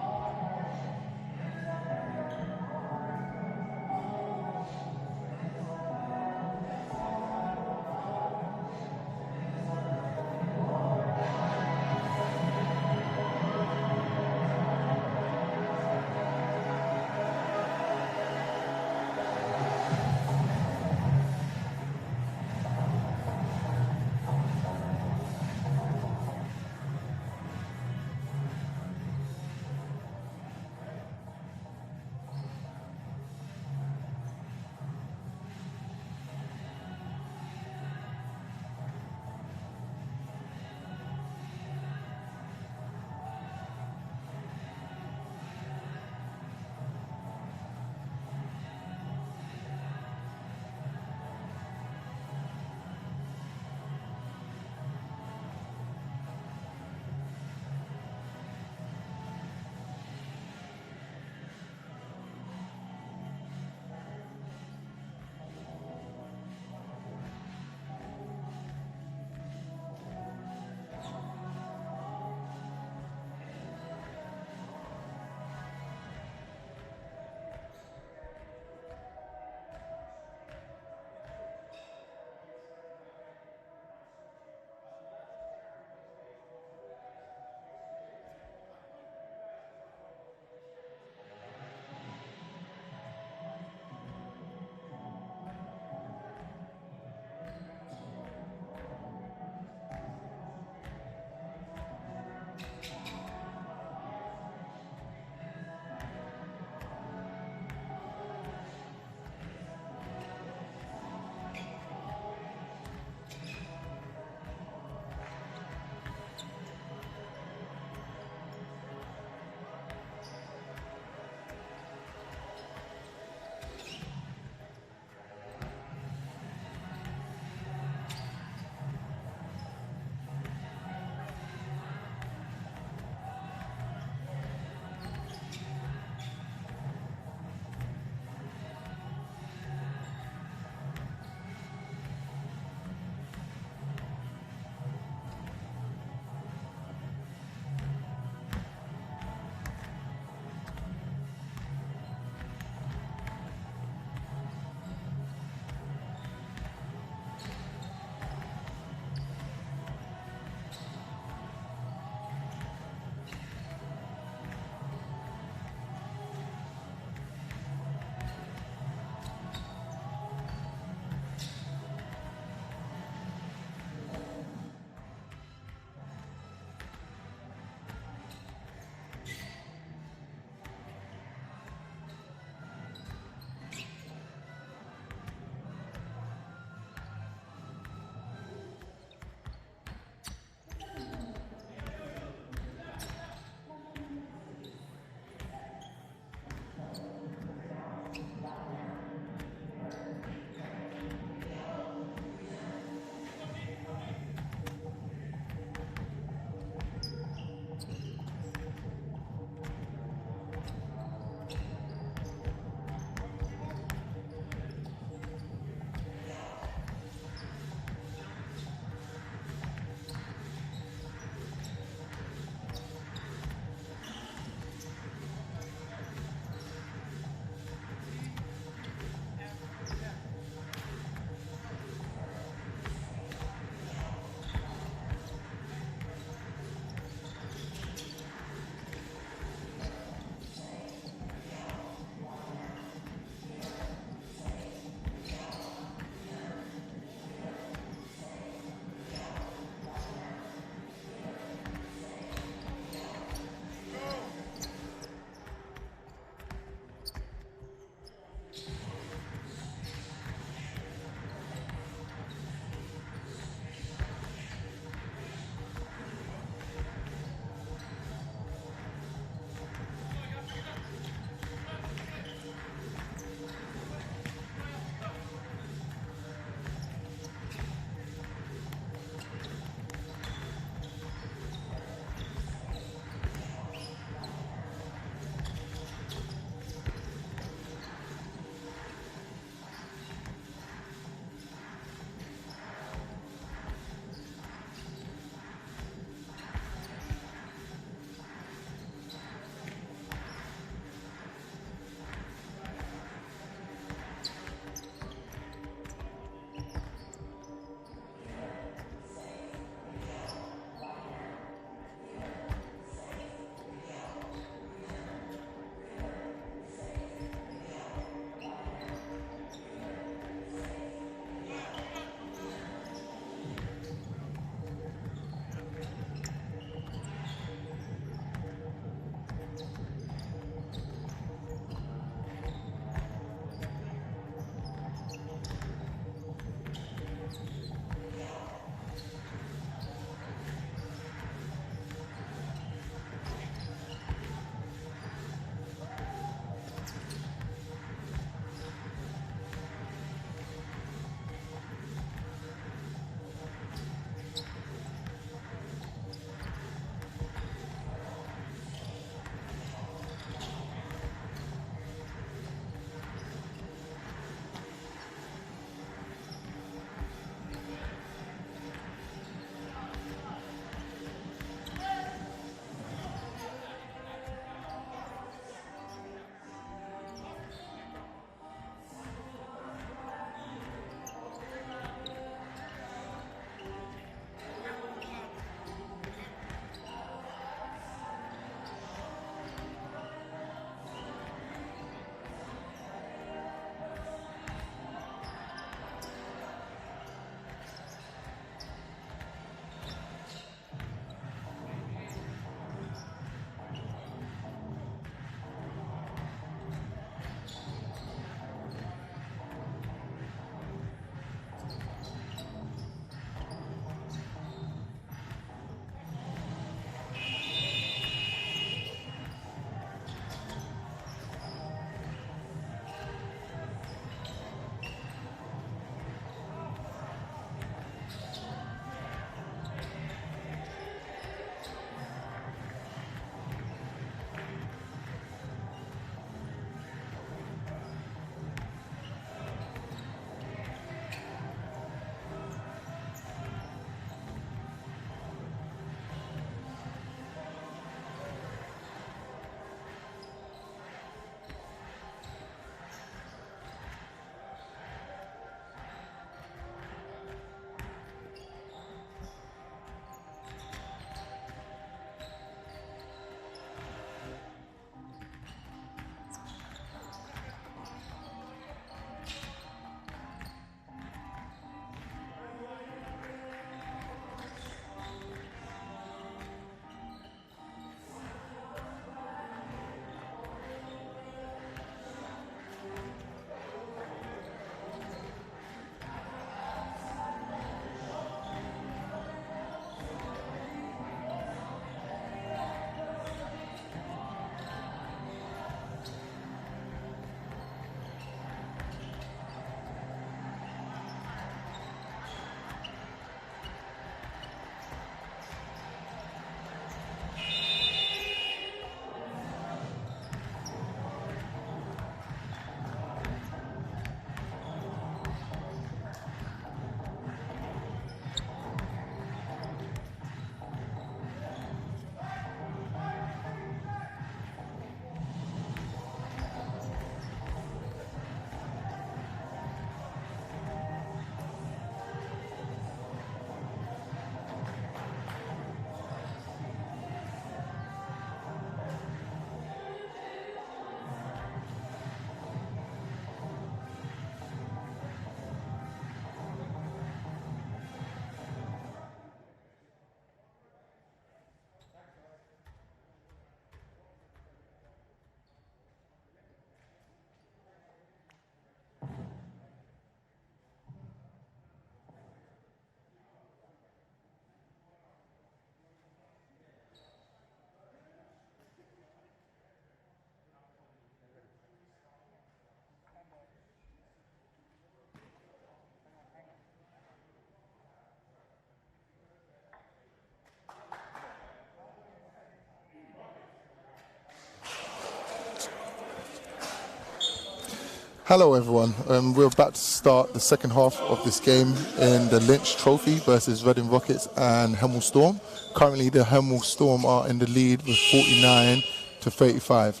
Hello everyone, we're about to start the second half of this game in the Lynch Trophy versus Reading Rockets and Hemel Storm. Currently the Hemel Storm are in the lead with 49 to 35.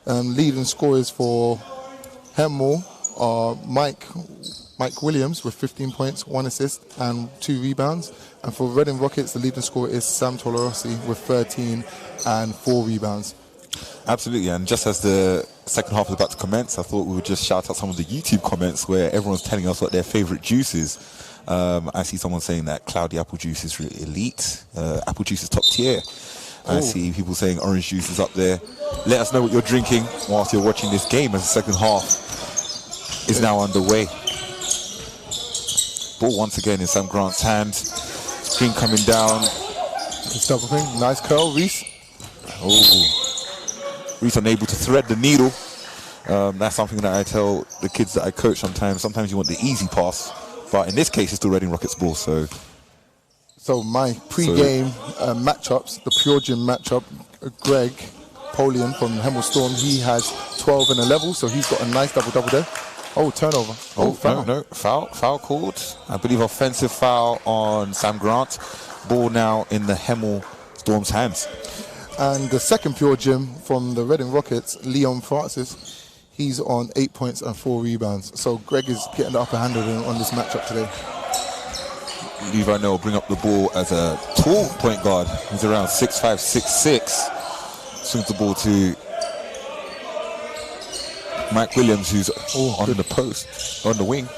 Leading scorers for Hemel are Mike Williams with 15 points, 1 assist and 2 rebounds. And for Reading Rockets, the leading scorer is Sam Tolerossi with 13 and 4 rebounds. Absolutely, and just as the second half is about to commence, I thought we would just shout out some of the YouTube comments where everyone's telling us what their favourite juice is. I see someone saying that cloudy apple juice is really elite, apple juice is top tier. I see people saying orange juice is up there. Let us know what you're drinking whilst you're watching this game as the second half is now underway. Ball once again in Sam Grant's hand. Screen coming down. This double thing, nice curl, Reese. Reese unable to thread the needle. That's something that I tell the kids that I coach sometimes. Sometimes you want the easy pass, but in this case, it's the Reading Rockets ball. So my pre-game matchups, the Pure Gym matchup, Greg Polian from Hemel Storm, he has 12 and a level, so he's got a nice double-double there. Oh, turnover. Foul. No, foul called. I believe offensive foul on Sam Grant. Ball now in the Hemel Storm's hands. And the second Pure Gym from the Reading Rockets, Leon Francis, he's on 8 points and 4 rebounds. So Greg is getting the upper hand on this matchup today. Levi Noel bring up the ball as a tall point guard. He's around 6'5", 6'6". Swings the ball to Mike Williams, who's on the post, on the wing.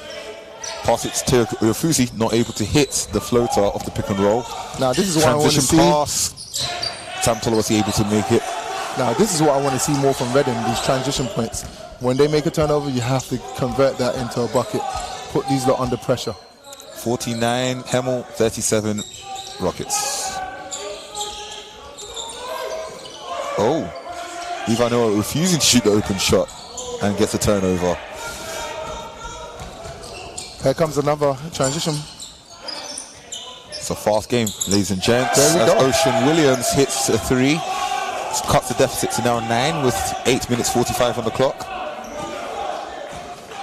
Pass it to Uyofusi, not able to hit the floater off the pick and roll. Now this is what I want to see. Pass. Sam Tolowasi able to make it. Now this is what I want to see more from Reading, these transition points. When they make a turnover, you have to convert that into a bucket. Put these lot under pressure. 49 Hemel, 37 Rockets. Levi Noah refusing to shoot the open shot and gets a turnover. Here comes another transition. It's a fast game, ladies and gents. There we as go. Ocean Williams hits a 3. Cuts the deficit to now 9 with 8 minutes 45 on the clock.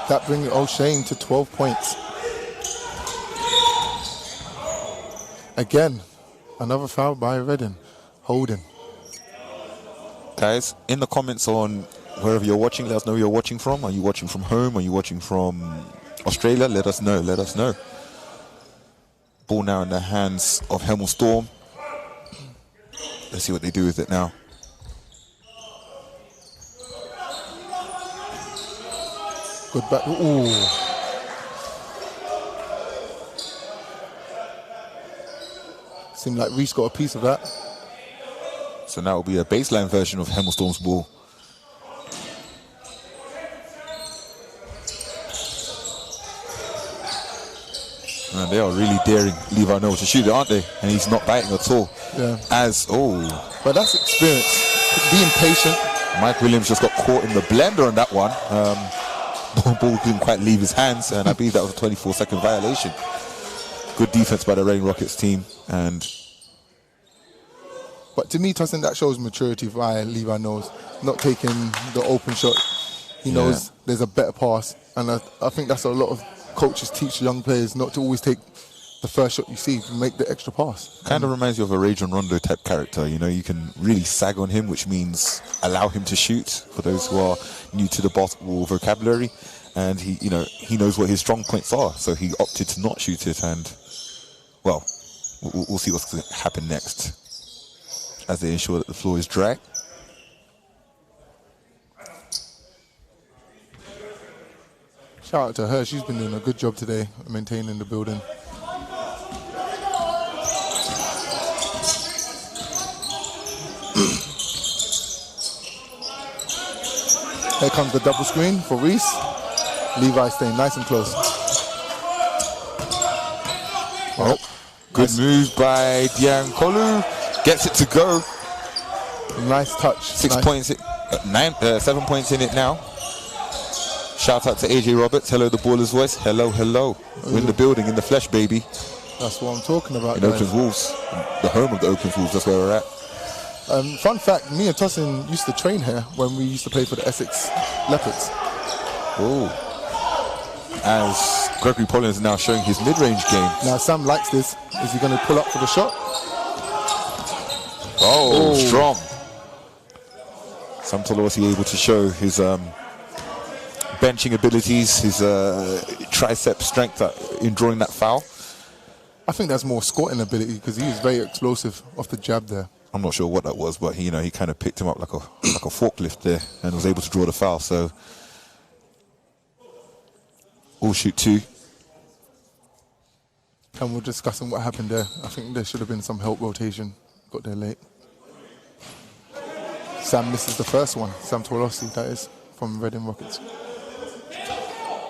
That brings O'Shane to 12 points. Again, another foul by Reading. Holding. Guys, in the comments on wherever you're watching, let us know where you're watching from. Are you watching from home? Are you watching from Australia? Let us know. Let us know. Ball now in the hands of Hemel Storm. Let's see what they do with it now. Good back. Ooh. Seemed like Reese got a piece of that. So now it will be a baseline version of Hemel Storm's ball. And they are really daring Levi Noel to shoot it, aren't they? And he's not biting at all. Yeah. But that's experience. Being patient. Mike Williams just got caught in the blender on that one. Ball didn't quite leave his hands, and I believe that was a 24-second violation. Good defense by the Reading Rockets team. But to me, Tussin, that shows maturity via Levi Noel. Not taking the open shot. He knows there's a better pass. And I think that's a lot of coaches teach young players not to always take the first shot you see, to make the extra pass. Kind of reminds you of a Rajon Rondo type character. You know, you can really sag on him, which means allow him to shoot, for those who are new to the basketball vocabulary. And he knows what his strong points are, so he opted to not shoot it. And well, we'll see what's going to happen next as they ensure that the floor is dry. Shout out to her. She's been doing a good job today maintaining the building. Here comes the double screen for Reese. Levi staying nice and close. Good move by Diankolu. Gets it to go. Nice touch. 7 points in it now. Shout out to AJ Roberts. Hello, the baller's voice. Hello, hello. We're in the building, in the flesh, baby. That's what I'm talking about. In Oaklands Wolves, the home of the Oaklands Wolves. That's where we're at. Fun fact, me and Tussin used to train here when we used to play for the Essex Leopards. Oh. as Gregory Pollin is now showing his mid-range game. Now Sam likes this. Is he going to pull up for the shot? Oh, strong. Sam Tolorsi able to show his benching abilities, his tricep strength in drawing that foul. I think that's more scoring ability because he was very explosive off the jab there. I'm not sure what that was, but he kind of picked him up like a forklift there and was able to draw the foul. So all shoot 2. And we're discussing what happened there. I think there should have been some help rotation. Got there late. Sam misses the first one. Sam Tolorsi, that is, from Reading Rockets.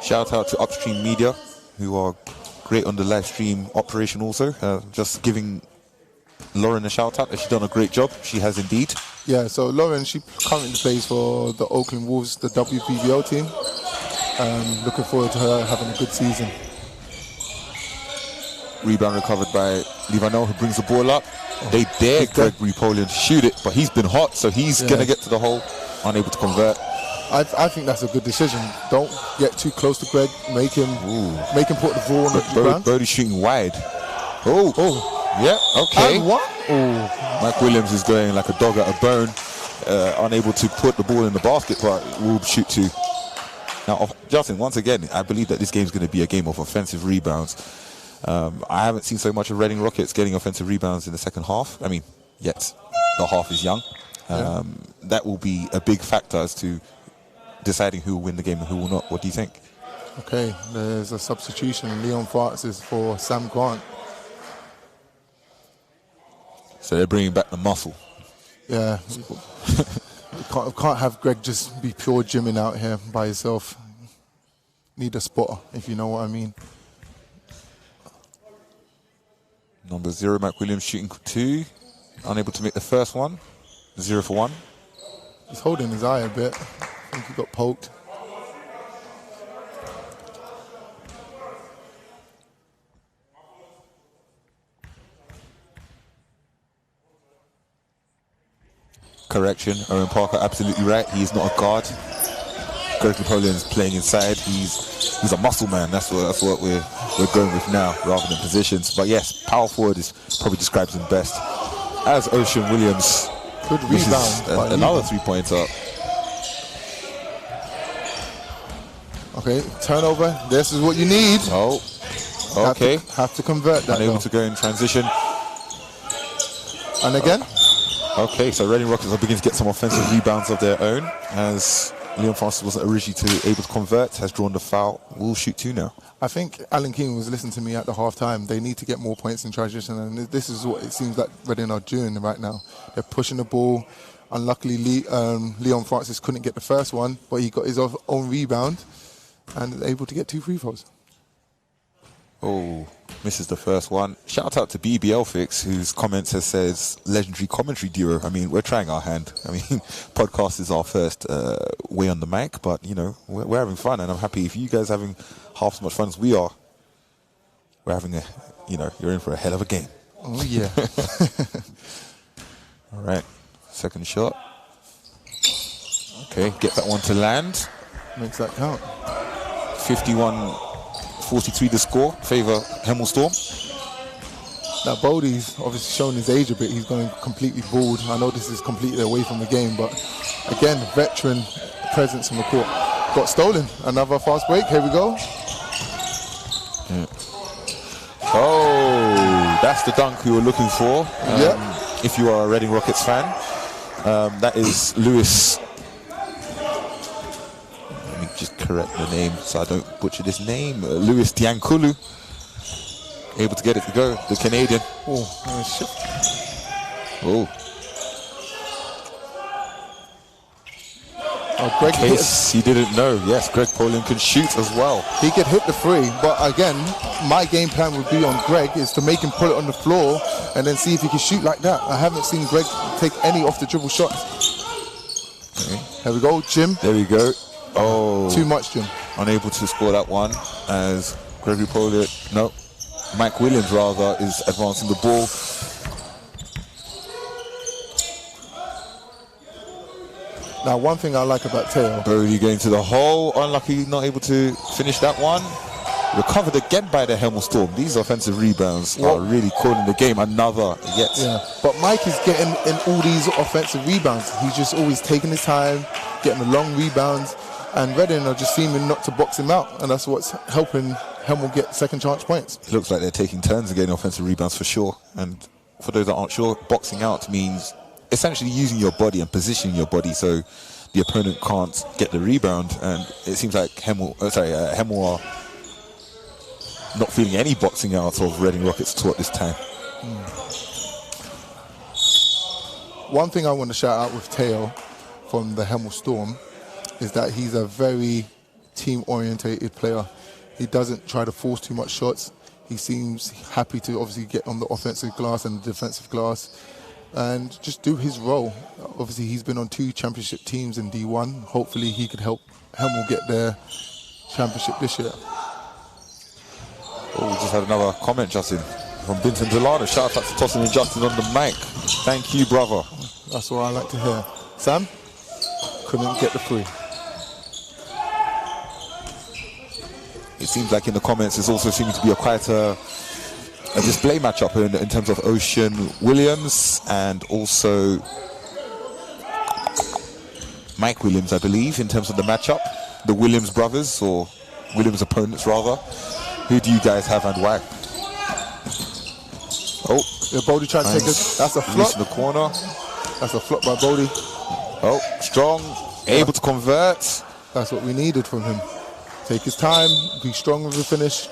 Shout out to Upstream Media, who are great on the live stream operation also. Just giving Lauren a shout out. She's done a great job. She has indeed. Yeah, so Lauren, she currently plays for the Oakland Wolves, the WPBL team. Looking forward to her having a good season. Rebound recovered by Livanel, who brings the ball up. They dare Gregory Pollin to shoot it, but he's been hot, so he's going to get to the hole, unable to convert. I think that's a good decision. Don't get too close to Greg. Make him put the ball on the ground. Birdie's shooting wide. Yeah, okay. And what? Mike Williams is going like a dog at a bone, unable to put the ball in the basket, but will shoot 2. Now, Justin, once again, I believe that this game is going to be a game of offensive rebounds. I haven't seen so much of Reading Rockets getting offensive rebounds in the second half. I mean, yet the half is young. That will be a big factor as to deciding who will win the game and who will not. What do you think? Okay, there's a substitution. Leon Farts is for Sam Grant. So they're bringing back the muscle. Yeah. Can't have Greg just be pure gymming out here by himself. Need a spotter, if you know what I mean. Number 0, Mike Williams shooting 2. Unable to make the first one. 0 for 1. He's holding his eye a bit. I think he got poked. Correction, Owen Parker absolutely right. He is not a guard. Gregory Pollin is playing inside. He's a muscle man. That's what we're going with now, rather than positions. But yes, power forward is probably describes him best. As Ocean Williams, good rebound. Another 3-pointer. Okay, turnover. This is what you need. Oh, okay. Have to convert that. Unable to go in transition. And again. Okay, so Reading Rockets are beginning to get some offensive rebounds of their own, as Leon Francis wasn't originally able to convert, has drawn the foul, will shoot 2 now. I think Alan King was listening to me at the half-time. They need to get more points in transition, and this is what it seems like Reading are doing right now. They're pushing the ball. Unluckily, Leon Francis couldn't get the first one, but he got his own rebound and able to get 2 free throws. Oh, misses the first one. Shout out to BBL Fix, whose comments has says legendary commentary duo. I mean, we're trying our hand. I mean, podcast is our first way on the mic, but you know, we're having fun, and I'm happy if you guys are having half as much fun as we are. We're having you're in for a hell of a game. Oh yeah. All right, second shot. Okay, get that one to land. Makes that count. 51-43 the score, favour Hemel Storm. Now Bodie's obviously shown his age a bit. He's going completely bald. I know this is completely away from the game, but again, veteran presence on the court. Got stolen. Another fast break. Here we go. Yeah. Oh, that's the dunk we were looking for. If you are a Reading Rockets fan, that is Lewis. Let me just correct the name so I don't butcher this name. Lewis Diankulu, able to get it to go. The Canadian. Oh, shit. Oh. Greg In case he didn't know, yes, Greg Pollin can shoot as well. He could hit the 3, but again, my game plan would be on Greg is to make him put it on the floor and then see if he can shoot like that. I haven't seen Greg take any off the dribble shots. Okay. There we go, Jim. There we go. Oh. Too much, Jim. Unable to score that one as Gregory Pollin, no, Mike Williams rather, is advancing the ball. Now, one thing I like about Teo. Bodie going to the hole. Unlucky, not able to finish that one. Recovered again by the Hemel Storm. These offensive rebounds are really calling the game. Another yet. Yeah, but Mike is getting in all these offensive rebounds. He's just always taking his time, getting the long rebounds, and Reading are just seeming not to box him out, and that's what's helping Hemel get second chance points. It looks like they're taking turns and getting offensive rebounds for sure. And for those that aren't sure, boxing out means essentially using your body and positioning your body so the opponent can't get the rebound. And it seems like Hemel are not feeling any boxing out of Reading Rockets at this time. One thing I want to shout out with Teo from the Hemel Storm is that he's a very team-orientated player. He doesn't try to force too much shots. He seems happy to obviously get on the offensive glass and the defensive glass and just do his role. Obviously, he's been on 2 championship teams in D1. Hopefully, he could help Hemel get their championship this year. Oh, we just had another comment, Justin, from Binton Delano. Shout out to Tossin and Justin on the mic. Thank you, brother. That's what I like to hear. Sam couldn't get the free. It seems like in the comments there's also seeming to be quite a display matchup in terms of Ocean Williams and also Mike Williams, I believe, in terms of the matchup. The Williams brothers, or Williams opponents rather. Who do you guys have and why? Oh, yeah, Bodie tried to take it. That's a flop. In the corner. That's a flop by Bodie. Oh, strong, able to convert. That's what we needed from him. Take his time, be strong with the finish,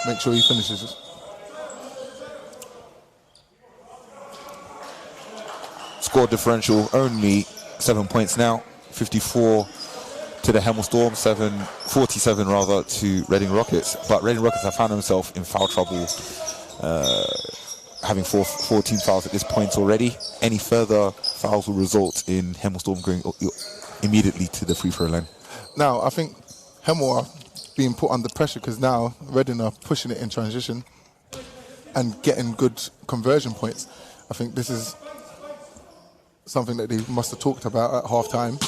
make sure he finishes it. Score differential only 7 points now, 54 to the Hemel Storm, 47 rather to Reading Rockets. But Reading Rockets have found themselves in foul trouble, having 14 fouls at this point already. Any further fouls will result in Hemel Storm going immediately to the free throw line. Now, I think Hemel are being put under pressure because now Reading are pushing it in transition and getting good conversion points. I think this is something that they must have talked about at half-time.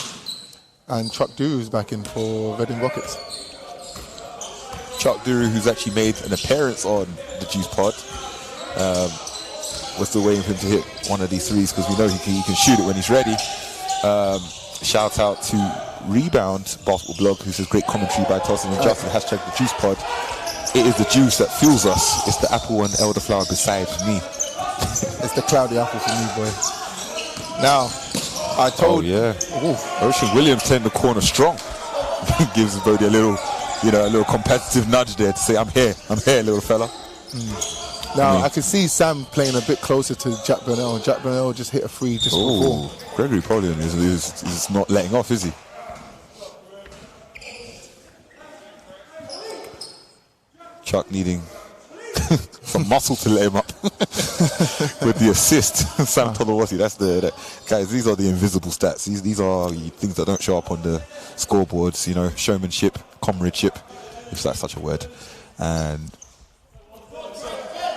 And Chuck Duru's back in for Reading Rockets. Chuck Duru, who's actually made an appearance on the Juice Pod. We're still waiting for him to hit one of these threes because we know he can shoot it when he's ready. Shout out to Rebound Basketball Blog, who says great commentary by Tossin and Justin, hashtag the Juice Pod. It is the juice that fuels us. It's the apple and elderflower beside me. It's the cloudy apple for me, boy. Now, I told Ocean Williams playing the corner strong. Gives Bodie a little competitive nudge there to say, I'm here, little fella. Now, I can see Sam playing a bit closer to Jack Burnell. Jack Burnell just hit a free just before. Gregory Polion is not letting off, is he? Chuck needing some muscle to let him up with the assist. Sam Tolawasi, that's guys, these are the invisible stats. These are things that don't show up on the scoreboards, showmanship, comradeship, if that's such a word. And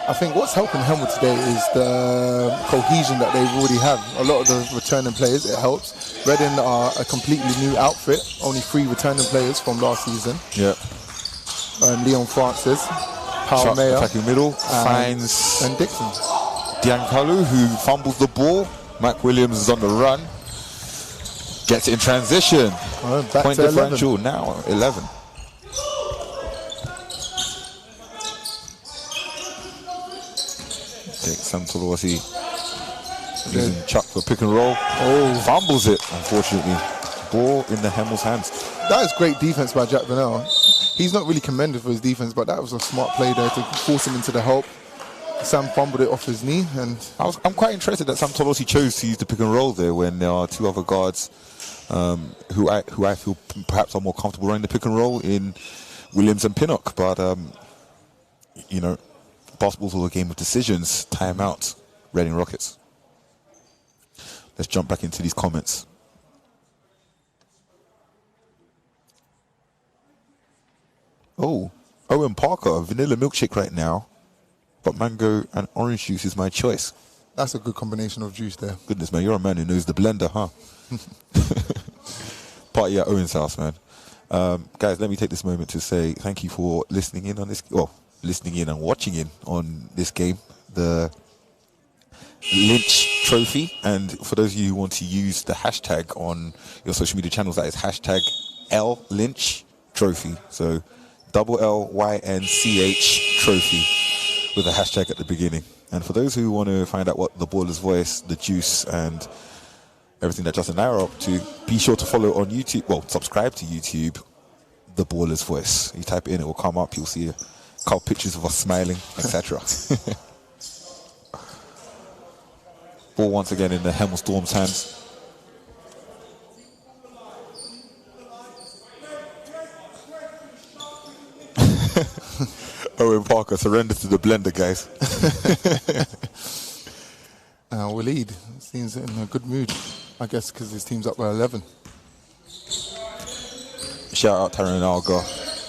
I think what's helping Hemel today is the cohesion that they already have. A lot of the returning players, it helps. Reading are a completely new outfit, only 3 returning players from last season. Yeah. Leon Francis, Paul Mayer, attacking middle, finds and Dixon. Diankalu, who fumbles the ball. Mike Williams is on the run. Gets it in transition. Back Point to differential 11. now, 11. Sam Tolawasi using Chuck for pick and roll. Fumbles it, unfortunately. Ball in the Hemel's hands. That is great defense by Jack Burnell. He's not really commended for his defense, but that was a smart play there to force him into the help. Sam fumbled it off his knee, and I'm quite interested that Sam Tolawasi chose to use the pick and roll there when there are 2 other guards who I feel perhaps are more comfortable running the pick and roll in Williams and Pinnock. But basketball's all a game of decisions. Timeout, Reading Rockets. Let's jump back into these comments. Oh, Owen Parker, vanilla milkshake right now, but mango and orange juice is my choice. That's a good combination of juice there. Goodness, man, you're a man who knows the blender, huh? Party at Owen's house, man. Guys, let me take this moment to say thank you for listening in on this. Well, listening in and watching in on this game, the Lynch Trophy. And for those of you who want to use the hashtag on your social media channels, that is hashtag L Lynch Trophy. So LLYNCH Trophy with a hashtag at the beginning. And for those who want to find out what the Baller's Voice, the Juice, and everything that Justin and I are up to, be sure to follow on YouTube. Well, subscribe to YouTube, the Baller's Voice. You type it in, it will come up. You'll see a couple pictures of us smiling, etc. Ball once again in the Hemel Storm's hands. Owen Parker surrenders to the blender, guys. Waleed seems in a good mood, I guess, because his team's up by 11. Shout out Taron Alga.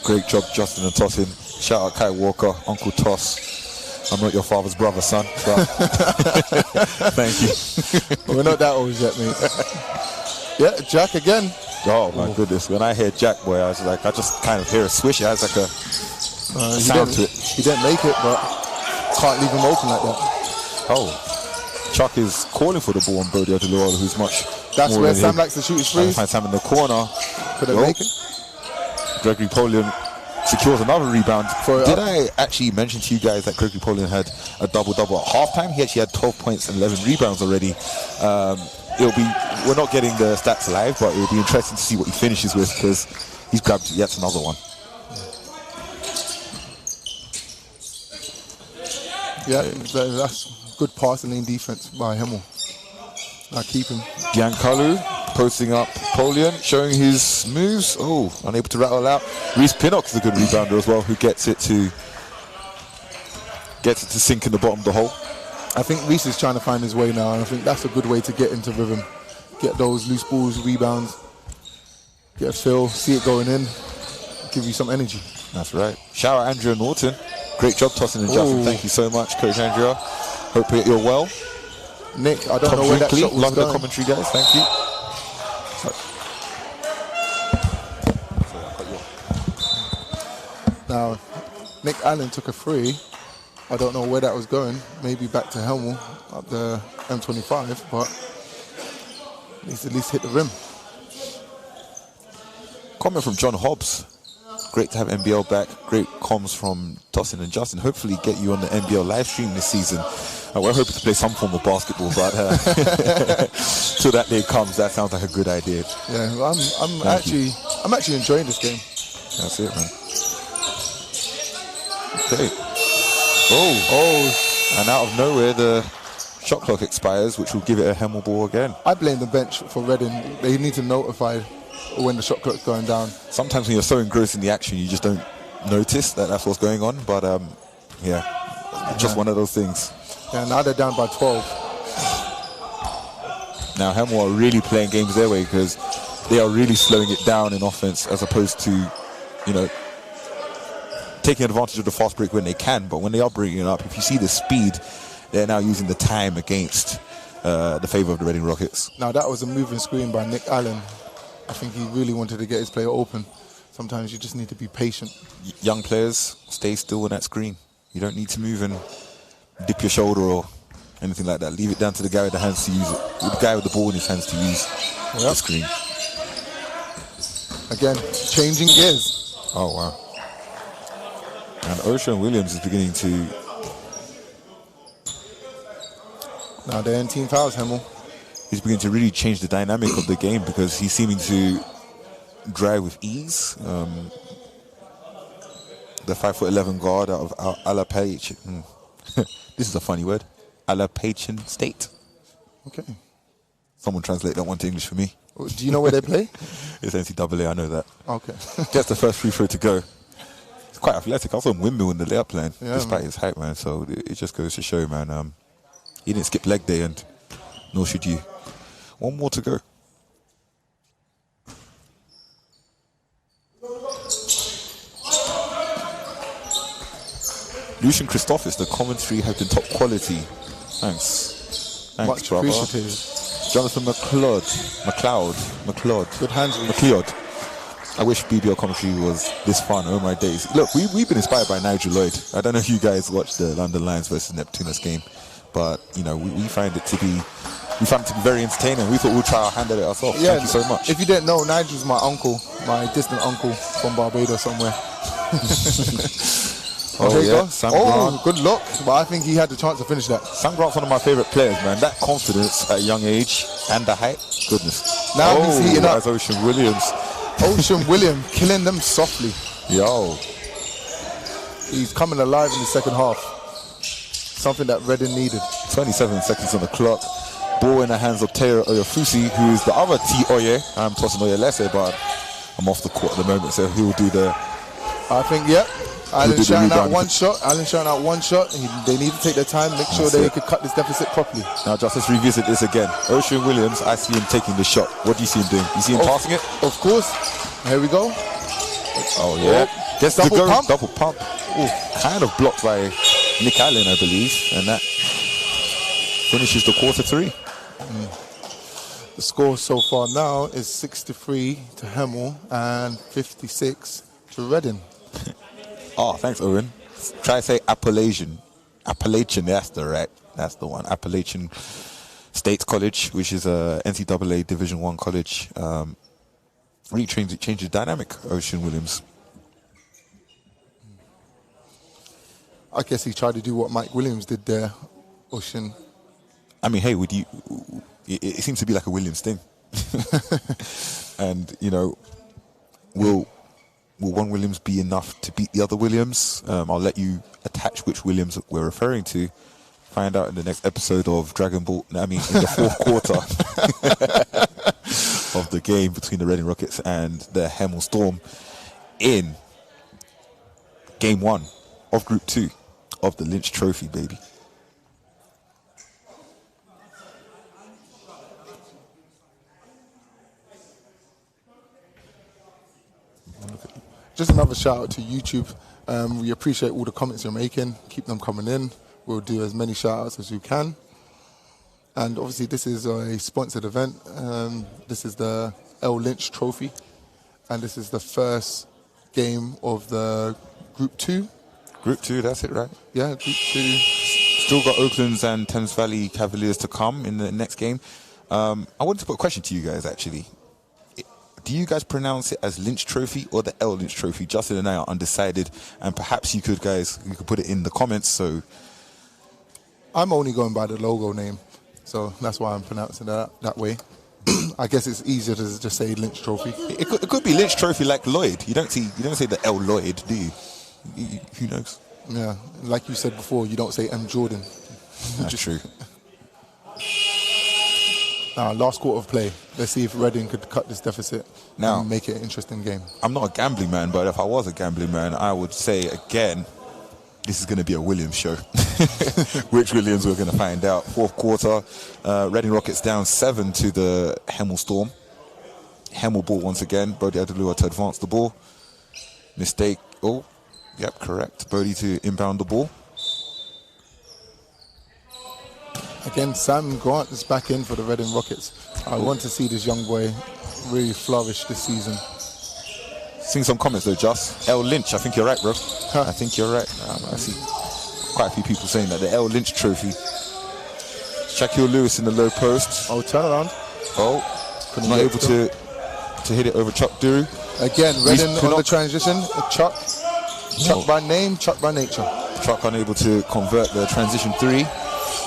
Great job, Justin and Tossin. Shout out Kai Walker, Uncle Toss. I'm not your father's brother, son, but thank you. We're not that old yet, mate. Yeah, Jack again. Oh my goodness! When I hear Jack, boy, I was like, I just kind of hear a swish. It has like a sound to it. He didn't make it, but can't leave him open like that. Oh, Chuck is calling for the ball on Bodie Odulola, who's much. That's more where than Sam him. likes to shoot his threes. Find Sam in the corner. Couldn't make it. Gregory Polian secures another rebound. Did I actually mention to you guys that Gregory Polian had a double-double at halftime? He actually had 12 points and 11 rebounds already. We're not getting the stats live, but it'll be interesting to see what he finishes with, because he's grabbed yet another one. Yeah, that's good passing lane defense by Hemel. I keep him. Giancarlo posting up Polian, showing his moves. Oh, unable to rattle out. Reece Pinnock is a good rebounder as well, who gets it to sink in the bottom of the hole. I think Reece is trying to find his way now, and I think that's a good way to get into rhythm. Get those loose balls, rebounds, get a feel, see it going in, give you some energy. That's right. Shout out Andrea Norton. Great job tossing and Justin. Thank you so much, Coach Andrea. Hope you're well. Nick, I don't know where that shot was love going. the commentary, guys. Thank you. Now, Nick Allen took a free. I don't know where that was going. Maybe back to Hemel up the M25, but needs to at least hit the rim. Comment from John Hobbs. Great to have NBL back. Great comms from Dustin and Justin. Hopefully get you on the NBL live stream this season. We're hoping to play some form of basketball, but till that day comes, that sounds like a good idea. Yeah, I'm actually enjoying this game. That's it, man. Okay. Oh, and out of nowhere, the shot clock expires, which will give it a Hemel ball again. I blame the bench for Reading. They need to notify when the shot clock's going down. Sometimes when you're so engrossed in the action, you just don't notice that that's what's going on. But yeah, just one of those things. Yeah, now they're down by 12. Now Hemel are really playing games their way, because they are really slowing it down in offense, as opposed to, taking advantage of the fast break when they can. But when they are bringing it up, if you see the speed, they're now using the time against the favor of the Reading Rockets. Now that was a moving screen by Nick Allen. I think he really wanted to get his player open. Sometimes you just need to be patient. Young players, stay still in that screen. You don't need to move and dip your shoulder or anything like that. Leave it down to the guy with the hands to use it. The guy with the ball in his hands to use the screen. Again, changing gears. Oh, wow. And Ocean Williams is beginning to... Now they're in team fouls, Hemel. He's beginning to really change the dynamic of the game, because he's seeming to drive with ease. The 5'11" guard out of Alapachin. This is a funny word. Alapachin State. Okay. Someone translate that one to English for me. Do you know where they play? It's NCAA, I know that. Okay. Gets the first free throw to go. He's quite athletic. I saw him windmill in the layup line, despite his height, man. So it just goes to show, man. He didn't skip leg day, and nor should you. One more to go. Lucian Christophis, the commentary has been top quality. Thanks, Much brother. appreciated. Jonathan McLeod. Good hands. McLeod. I wish BBL commentary was this fun. Oh my days. Look, we've been inspired by Nigel Lloyd. I don't know if you guys watched the London Lions versus Neptunus game, but you know, we find it to be very entertaining. We thought we'd try our hand at it ourselves. Yeah, thank you so much. If you didn't know, Nigel's my uncle, my distant uncle from Barbados somewhere. Oh yeah, Sam Grant. Good luck. But I think he had the chance to finish that. Sam Grant's one of my favourite players, man. That confidence at a young age and the height, goodness. Now he's heating up. That's Ocean Williams. Ocean Williams killing them softly. Yo. He's coming alive in the second half. Something that Reading needed. 27 seconds on the clock. Ball in the hands of Teo Oyefusi, who's the other T. Oye. I'm tossing Oye Lesse, but I'm off the court at the moment, so he'll do the... I think, yep. Allen shouting out one shot. They need to take their time, make sure they could cut this deficit properly. Now, just let's revisit this again. Ocean Williams, I see him taking the shot. What do you see him doing? You see him passing it? Of course. Here we go. Oh, yeah. Gets double pump. Double pump. Ooh, kind of blocked by Nick Allen, I believe. And that finishes the quarter 3. The score so far now is 63 to Hemel and 56 to Reading. Oh, thanks, Owen. Try to say Appalachian, that's the one. Appalachian State College, which is a NCAA Division I college. Really changed the dynamic, Ocean Williams. I guess he tried to do what Mike Williams did there, Ocean. I mean, hey, it seems to be like a Williams thing. And, you know, will one Williams be enough to beat the other Williams? I'll let you attach which Williams we're referring to. Find out in the next episode of Dragon Ball. I mean, in the fourth quarter of the game between the Reading Rockets and the Hemel Storm in Game 1 of Group 2 of the Lynch Trophy, baby. Just another shout out to YouTube. We appreciate all the comments you're making. Keep them coming in. We'll do as many shout outs as we can. And obviously this is a sponsored event. This is the L Lynch Trophy. And this is the first game of the Group 2. Group 2, that's it, right? Yeah, Group 2. Still got Oaklands and Thames Valley Cavaliers to come in the next game. I wanted to put a question to you guys, actually. Do you guys pronounce it as Lynch Trophy or the L Lynch Trophy? Justin and I are undecided, and perhaps you could put it in the comments. So I'm only going by the logo name, so that's why I'm pronouncing it that way. I guess it's easier to just say Lynch Trophy. It could be Lynch Trophy like Lloyd. You don't say the L Lloyd, do you? Who knows? Yeah, like you said before, you don't say M Jordan. That's true. Now, last quarter of play. Let's see if Reading could cut this deficit and make it an interesting game. I'm not a gambling man, but if I was a gambling man, I would say, again, this is going to be a Williams show. Which Williams we're going to find out. Fourth quarter, Reading Rockets down 7 to the Hemel Storm. Hemel ball once again. Bodie Adelua to advance the ball. Mistake. Oh, yep, correct. Bodie to inbound the ball. Again, Sam Grant is back in for the Reading Rockets. I want to see this young boy really flourish this season. Seeing some comments though, Just. L Lynch, I think you're right, bro. I think you're right. I see quite a few people saying that. The L Lynch Trophy. Shaquille Lewis in the low post. Oh, turn around. Oh, not able to hit it over Chuck Duru. Again, Reading on the transition. Chuck by name, Chuck by nature. Chuck unable to convert the transition 3.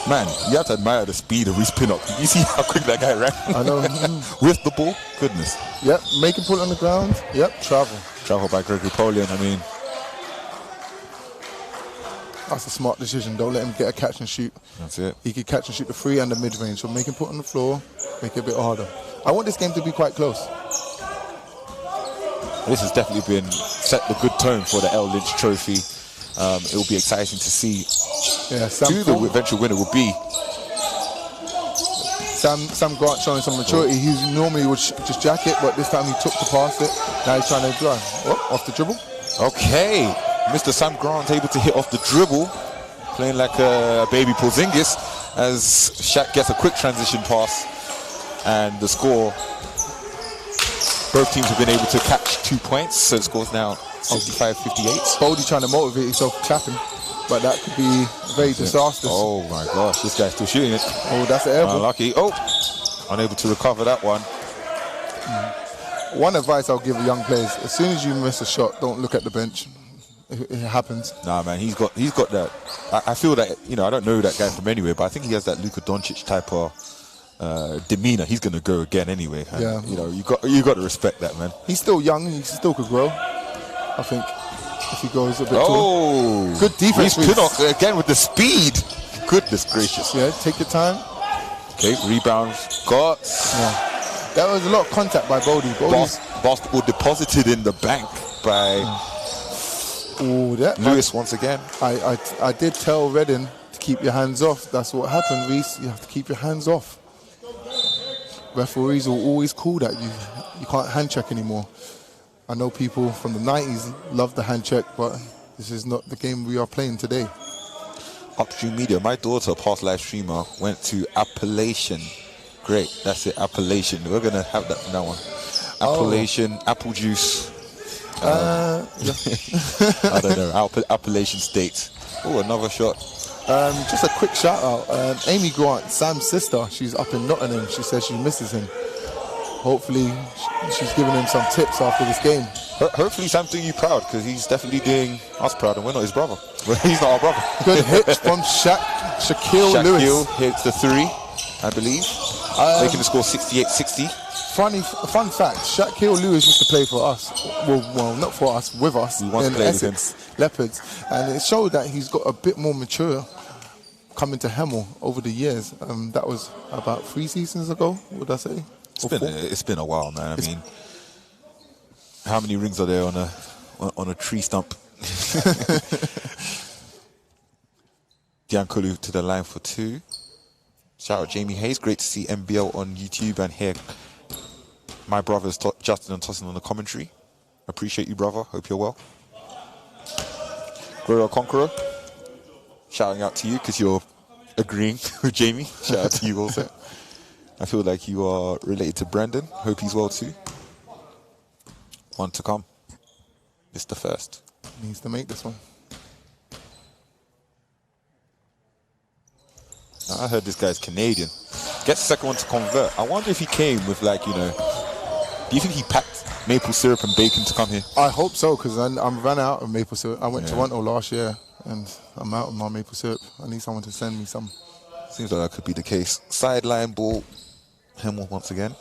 Man, you have to admire the speed of his pin-up. You see how quick that guy ran? I know. With the ball? Goodness. Yep, make him put it on the ground. Yep, travel. Travel by Gregory Polian, I mean. That's a smart decision. Don't let him get a catch and shoot. That's it. He could catch and shoot the 3 and the mid-range, so make him put it on the floor, make it a bit harder. I want this game to be quite close. This has definitely set the good tone for the L Lynch Trophy. It will be exciting to see who the eventual winner will be. Sam Grant showing some maturity. He normally would just jack it, but this time he took to pass it. Now he's trying to drive. Off the dribble. Okay, Mr. Sam Grant able to hit off the dribble, playing like a baby Porzingis as Shaq gets a quick transition pass And the score, both teams have been able to catch 2 points, so the score's now 65-58. Bodie trying to motivate himself clapping, but that could be very disastrous. Oh my gosh, this guy's still shooting it. Oh, that's an air ball. Unlucky. Oh, unable to recover that one. One advice I'll give young players: as soon as you miss a shot, don't look at the bench. It happens. Nah, man, he's got that. I feel that, you know, I don't know that guy from anywhere, but I think he has that Luka Doncic type of demeanor. He's going to go again anyway. And, Yeah. you know, you got to respect that, man. He's still young. He still could grow. I think if he goes a bit Oh, good defense. He's Pinnock again with the speed. Goodness gracious. Yeah, take your time. Okay, rebounds got. Yeah. That was a lot of contact by Bodie. Basketball deposited in the bank by Lewis once again. I did tell Redding to keep your hands off. That's what happened, Reese. You have to keep your hands off. Referees will always call that. You can't hand check anymore. I know people from the 90s love the hand check, but this is not the game we are playing today. Upstream Media. My daughter, past live streamer, went to Appellation. Great, that's it, Appellation. We're going to have that from now on. Appellation, apple juice. Yeah. I don't know, Appellation State. Oh, another shot. Just a quick shout out. Amy Grant, Sam's sister, she's up in Nottingham. She says she misses him. Hopefully, she's giving him some tips after this game. Hopefully Sam's doing you proud, because he's definitely doing us proud, and we're not his brother. He's not our brother. Good hit from Shaquille Lewis. Shaquille hits the three, I believe, making the score 68-60. Fun fact, Shaquille Lewis used to play for us. Well, not for us, with us We once in played Essex Leopards. And it showed that he's got a bit more mature coming to Hemel over the years. That was about 3 seasons ago, would I say? It's been a while, man. I mean, how many rings are there on a tree stump? Giancolo to the line for 2. Shout out Jamie Hayes. Great to see MBL on YouTube and hear my brothers Justin and Tossin on the commentary. Appreciate you, brother. Hope you're well. Guerrero Conqueror. Shouting out to you because you're agreeing with Jamie. Shout out to you also. I feel like you are related to Brandon. Hope he's well too. One to come. Mr. First. Needs to make this one. I heard this guy's Canadian. Gets the second one to convert. I wonder if he came with, like, you know, do you think he packed maple syrup and bacon to come here? I hope so, because I'm ran out of maple syrup. I went to Toronto last year and I'm out of my maple syrup. I need someone to send me some. Seems like that could be the case. Sideline ball. Hemel once again.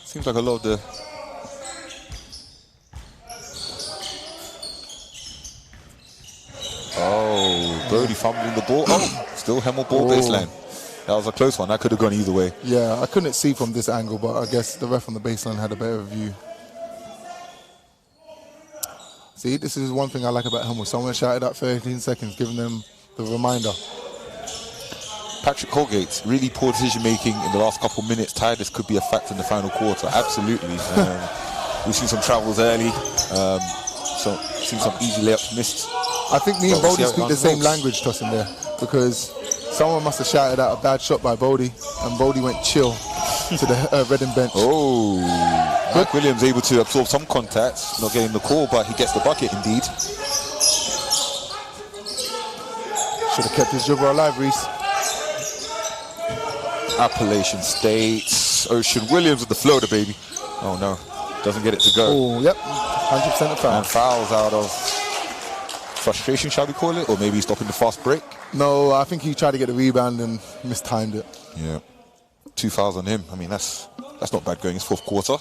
Seems like a lot of the... Oh, Bodie fumbling the ball. Oh, still Hemel ball baseline. That was a close one. That could have gone either way. Yeah, I couldn't see from this angle, but I guess the ref on the baseline had a better view. See, this is one thing I like about Hemel. Someone shouted out 13 seconds, giving them the reminder. Patrick Colgate, really poor decision-making in the last couple minutes. Tired, this could be a fact in the final quarter. Absolutely. We've seen some travels early. Seen some easy layups missed. I think me and Bodie speak the same language, Tossin, there, because someone must have shouted out a bad shot by Bodie, and Bodie went chill to the Reading bench. Oh, Mike Williams able to absorb some contact, not getting the call, but he gets the bucket indeed. Should have kept his dribble alive, Reese. Appellation State. Ocean Williams with the floater, baby. Oh no, doesn't get it to go. Oh, yep, 100% a foul. And fouls out of frustration, shall we call it, or maybe stopping the fast break. No, I think he tried to get a rebound and mistimed it. Yeah, 2 fouls on him. I mean, that's not bad going. It's fourth quarter.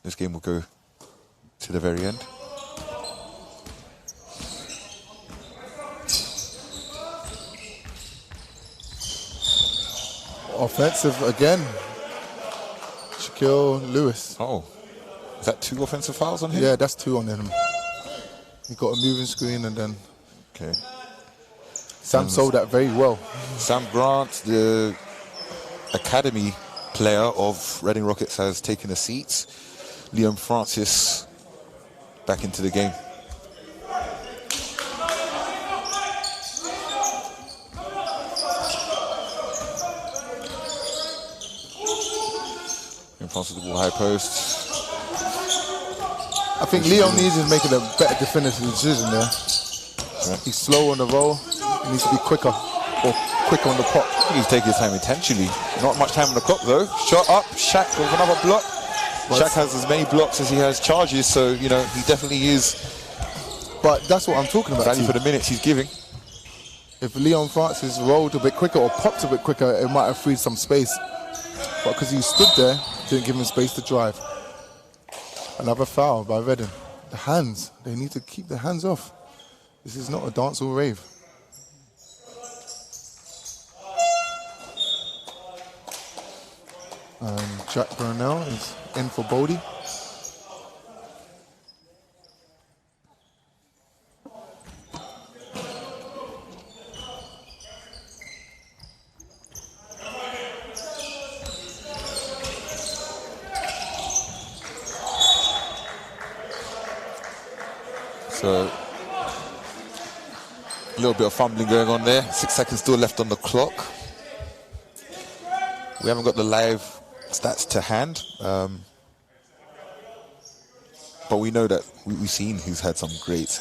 This game will go to the very end. Offensive again. Shaquille Lewis. Oh, is that 2 offensive fouls on him? Yeah, that's 2 on him. He got a moving screen and then... Okay. Sam sold that very well. Sam Grant, the academy player of Reading Rockets, has taken a seat. Liam Francis back into the game. Francis with the ball high post. I think Leon needs to make a better definitive decision there. Yeah. He's slow on the roll. He needs to be quicker or quicker on the pop. I think he's taking his time intentionally. Not much time on the clock though. Shot up, Shaq with another block. Shaq has as many blocks as he has charges, so you know he definitely is. But that's what I'm talking about. Value for the minutes he's giving. If Leon Francis rolled a bit quicker or popped a bit quicker, it might have freed some space. But because he stood there, didn't give him space to drive. Another foul by Reading. The hands, they need to keep the hands off. This is not a dance or rave. Jack Burnell is in for Bodie. So, a little bit of fumbling going on there. 6 seconds still left on the clock. We haven't got the live stats to hand, but we know that we've seen who's had some great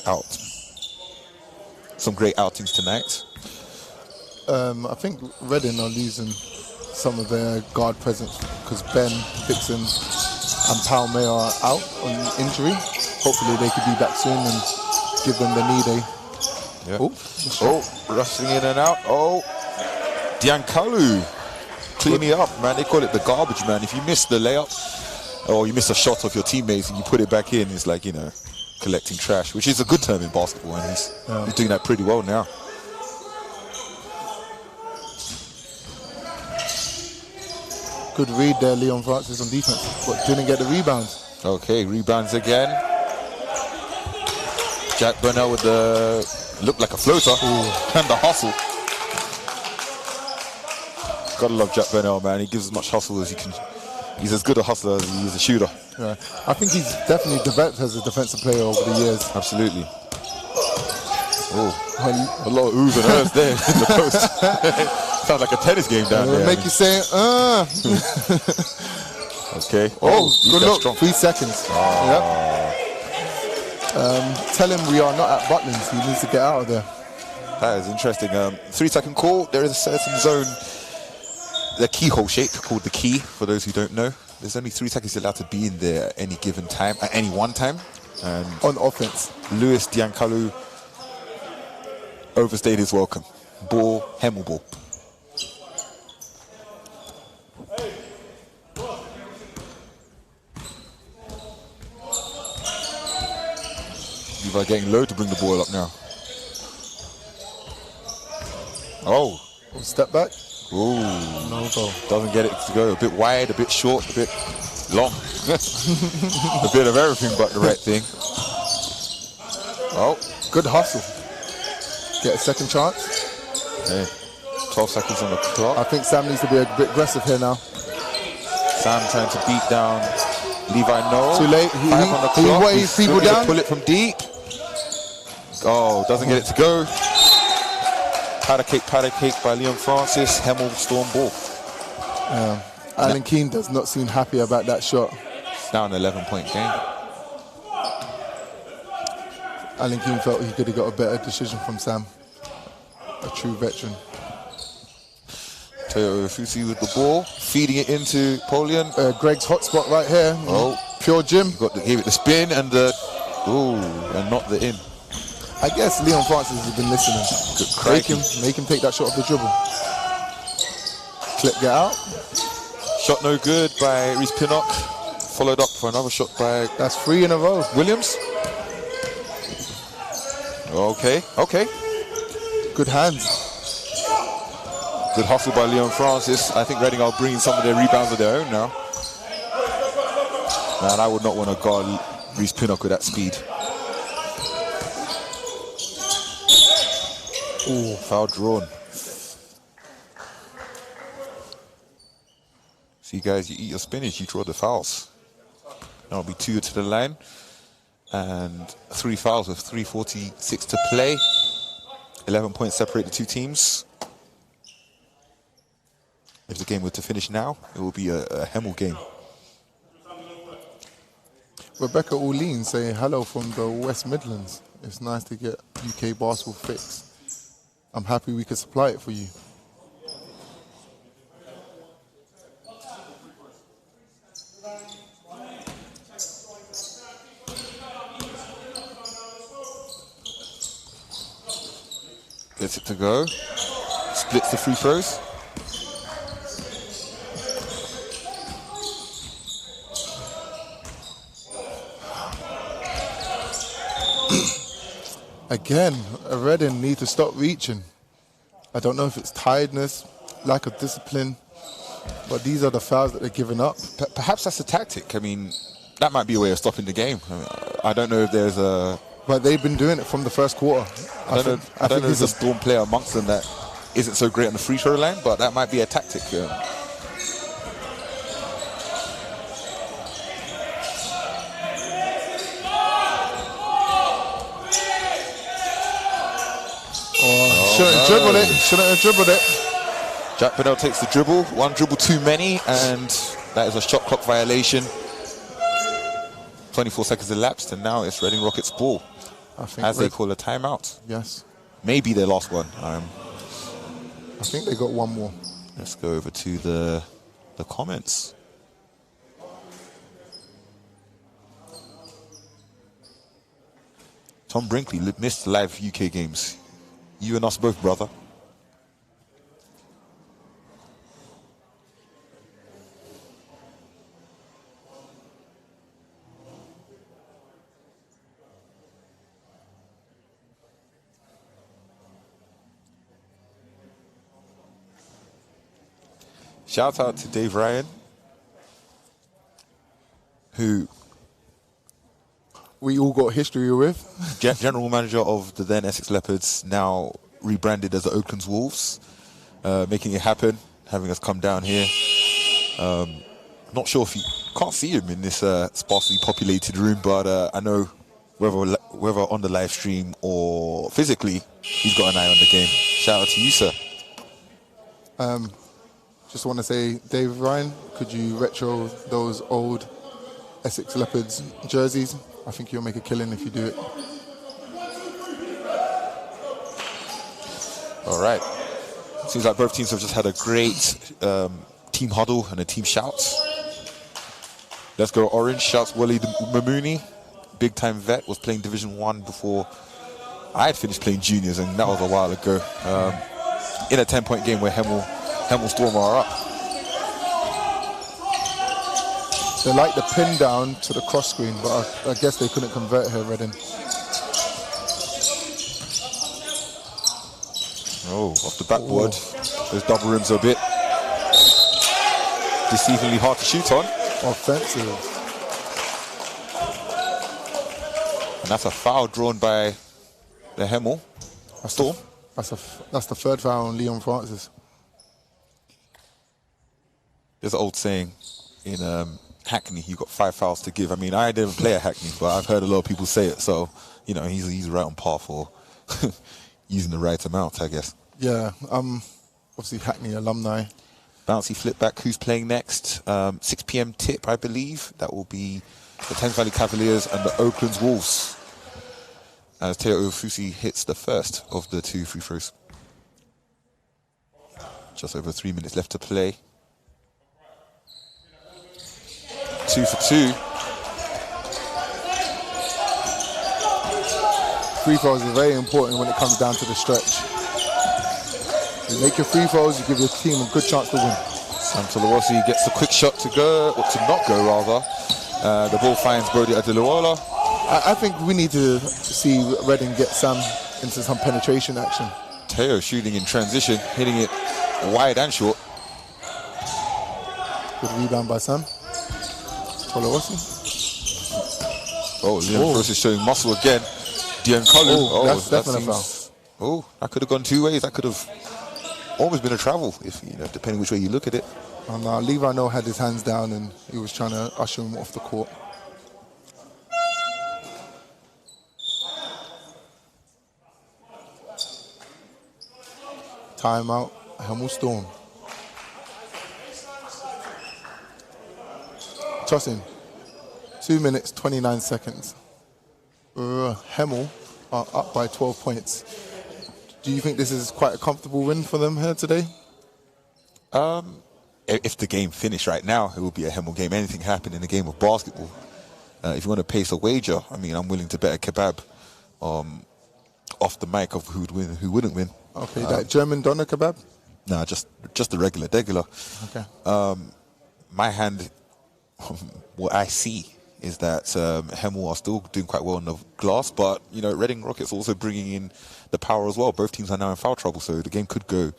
outings tonight. I think Reading are losing some of their guard presence because Ben, Dixon, and Palme are out on injury. Hopefully they could be back soon and give them the knee day. Yeah. Rushing in and out. Diankalu cleaning up, man. They call it the garbage man. If you miss the layup or you miss a shot of your teammates and you put it back in, it's like, you know, collecting trash, which is a good term in basketball, and he's doing that pretty well now. Good read there, Leon Francis on defense, but didn't get the rebounds. Okay, rebounds again. Jack Burnell with the look like a floater and the hustle. Gotta love Jack Burnell, man. He gives as much hustle as he can. He's as good a hustler as he is a shooter. Yeah. I think he's definitely developed as a defensive player over the years. Absolutely. Oh, a lot of oohs and ahs there in the post. Sounds like a tennis game down there. Make you say, Okay. Good look. 3 seconds. Yep. Tell him we are not at Butlins. He needs to get out of there. That is interesting. 3-second call. There is a certain zone, the keyhole shape called the key, for those who don't know. There's only 3 seconds allowed to be in there at any given time, at any one time. And on offense, Louis Diankalu overstayed his welcome. Ball, Hemel ball. Levi getting low to bring the ball up now. Step back. No goal. Doesn't get it to go. A bit wide, a bit short, a bit long. A bit of everything but the right thing. Good hustle. Get a second chance. Okay. 12 seconds on the clock. I think Sam needs to be a bit aggressive here now. Sam trying to beat down Levi. No. Too late. He weighs people down. Pull it from deep. Doesn't get it to go. Powder cake by Leon Francis. Hemel storm ball. Alan Keane does not seem happy about that shot. It's now an 11-point game. Alan Keane felt he could have got a better decision from Sam. A true veteran. Toyo Fusi with the ball, feeding it into Polian. Greg's hotspot right here. Pure gym. Gave it the spin and the and not the in. I guess Leon Francis has been listening. Make him take that shot off the dribble. Clip, get out. Shot no good by Reese Pinnock. Followed up for another shot by... That's 3 in a row. Williams. Okay. Good hands. Good hustle by Leon Francis. I think Reading are bringing some of their rebounds of their own now. Man, I would not want to guard Reese Pinnock with that speed. Foul drawn. See, guys, you eat your spinach, you draw the fouls. That'll be 2 to the line. And 3 fouls with 3:46 to play. 11 points separate the two teams. If the game were to finish now, it will be a Hemel game. Rebecca Orlean saying hello from the West Midlands. It's nice to get UK basketball fixed. I'm happy we could supply it for you. Gets it to go. Splits the free throws. Again, Reading need to stop reaching. I don't know if it's tiredness, lack of discipline, but these are the fouls that they're giving up. Perhaps that's a tactic. I mean, that might be a way of stopping the game. I don't know if there's a... But they've been doing it from the first quarter. I don't know if there's a Storm player amongst them that isn't so great on the free throw line, but that might be a tactic. Shouldn't have dribbled it. Shouldn't have dribbled it. Jack Bennell takes the dribble. One dribble too many, and that is a shot clock violation. 24 seconds elapsed, and now it's Reading Rockets ball. As they call a timeout. Yes. Maybe their last one. I think they got one more. Let's go over to the comments. Tom Brinkley missed live UK games. You and us both, brother. Shout out to Dave Ryan, who we all got history with. General manager of the then Essex Leopards, now rebranded as the Oaklands Wolves, making it happen, having us come down here. Not sure if you can't see him in this sparsely populated room, but I know whether on the live stream or physically, he's got an eye on the game. Shout out to you, sir. Just want to say, Dave Ryan, could you retro those old Essex Leopards jerseys? I think you'll make a killing if you do it. All right. Seems like both teams have just had a great team huddle and a team shout. Let's go Orange. Shouts Waleed Mamouni. Big time vet, was playing Division 1 before I had finished playing juniors, and that was a while ago. In a 10-point game where Hemel Storm are up. They like the pin down to the cross screen, but I guess they couldn't convert her, Reading. Oh, off the backboard. Those double rims are a bit deceivingly hard to shoot on. Offensive. And that's a foul drawn by the Hemel Storm. That's the third foul on Leon Francis. There's an old saying in Hackney, you got 5 fouls to give. I mean, I didn't play at Hackney, but I've heard a lot of people say it. So, you know, he's right on par for using the right amount, I guess. Yeah, obviously Hackney alumni. Bouncy flip back. Who's playing next? 6 p.m. tip, I believe. That will be the Thames Valley Cavaliers and the Oaklands Wolves, as Teo Ofusi hits the first of the 2 free throws. Just over 3 minutes left to play. 2 for 2. Free throws are very important when it comes down to the stretch. You make your free throws, you give your team a good chance to win. Sam Tolawasi gets the quick shot to go, or to not go rather. The ball finds Brody Adeluola. I think we need to see Reading get Sam into some penetration action. Teo shooting in transition, hitting it wide and short. Good rebound by Sam. Tolawasi. Oh, Liam Gross is showing muscle again. Dion Cullen. Oh, that's definitely a foul. Oh, that could have gone 2 ways. That could have almost been a travel, if depending which way you look at it. And Levi No had his hands down and he was trying to usher him off the court. Timeout, Hemel Storm. Tossing. 2 minutes, 29 seconds. Hemel are up by 12 points. Do you think this is quite a comfortable win for them here today? If the game finished right now, it would be a Hemel game. Anything happen in a game of basketball. If you want to place a wager, I mean, I'm willing to bet a kebab off the mic of who would win and who wouldn't win. Okay, that German doner kebab? Nah, just the regular. Okay. My hand, what I see is that Hemel are still doing quite well on the glass, but, you know, Reading Rockets also bringing in the power as well. Both teams are now in foul trouble, so the game could go,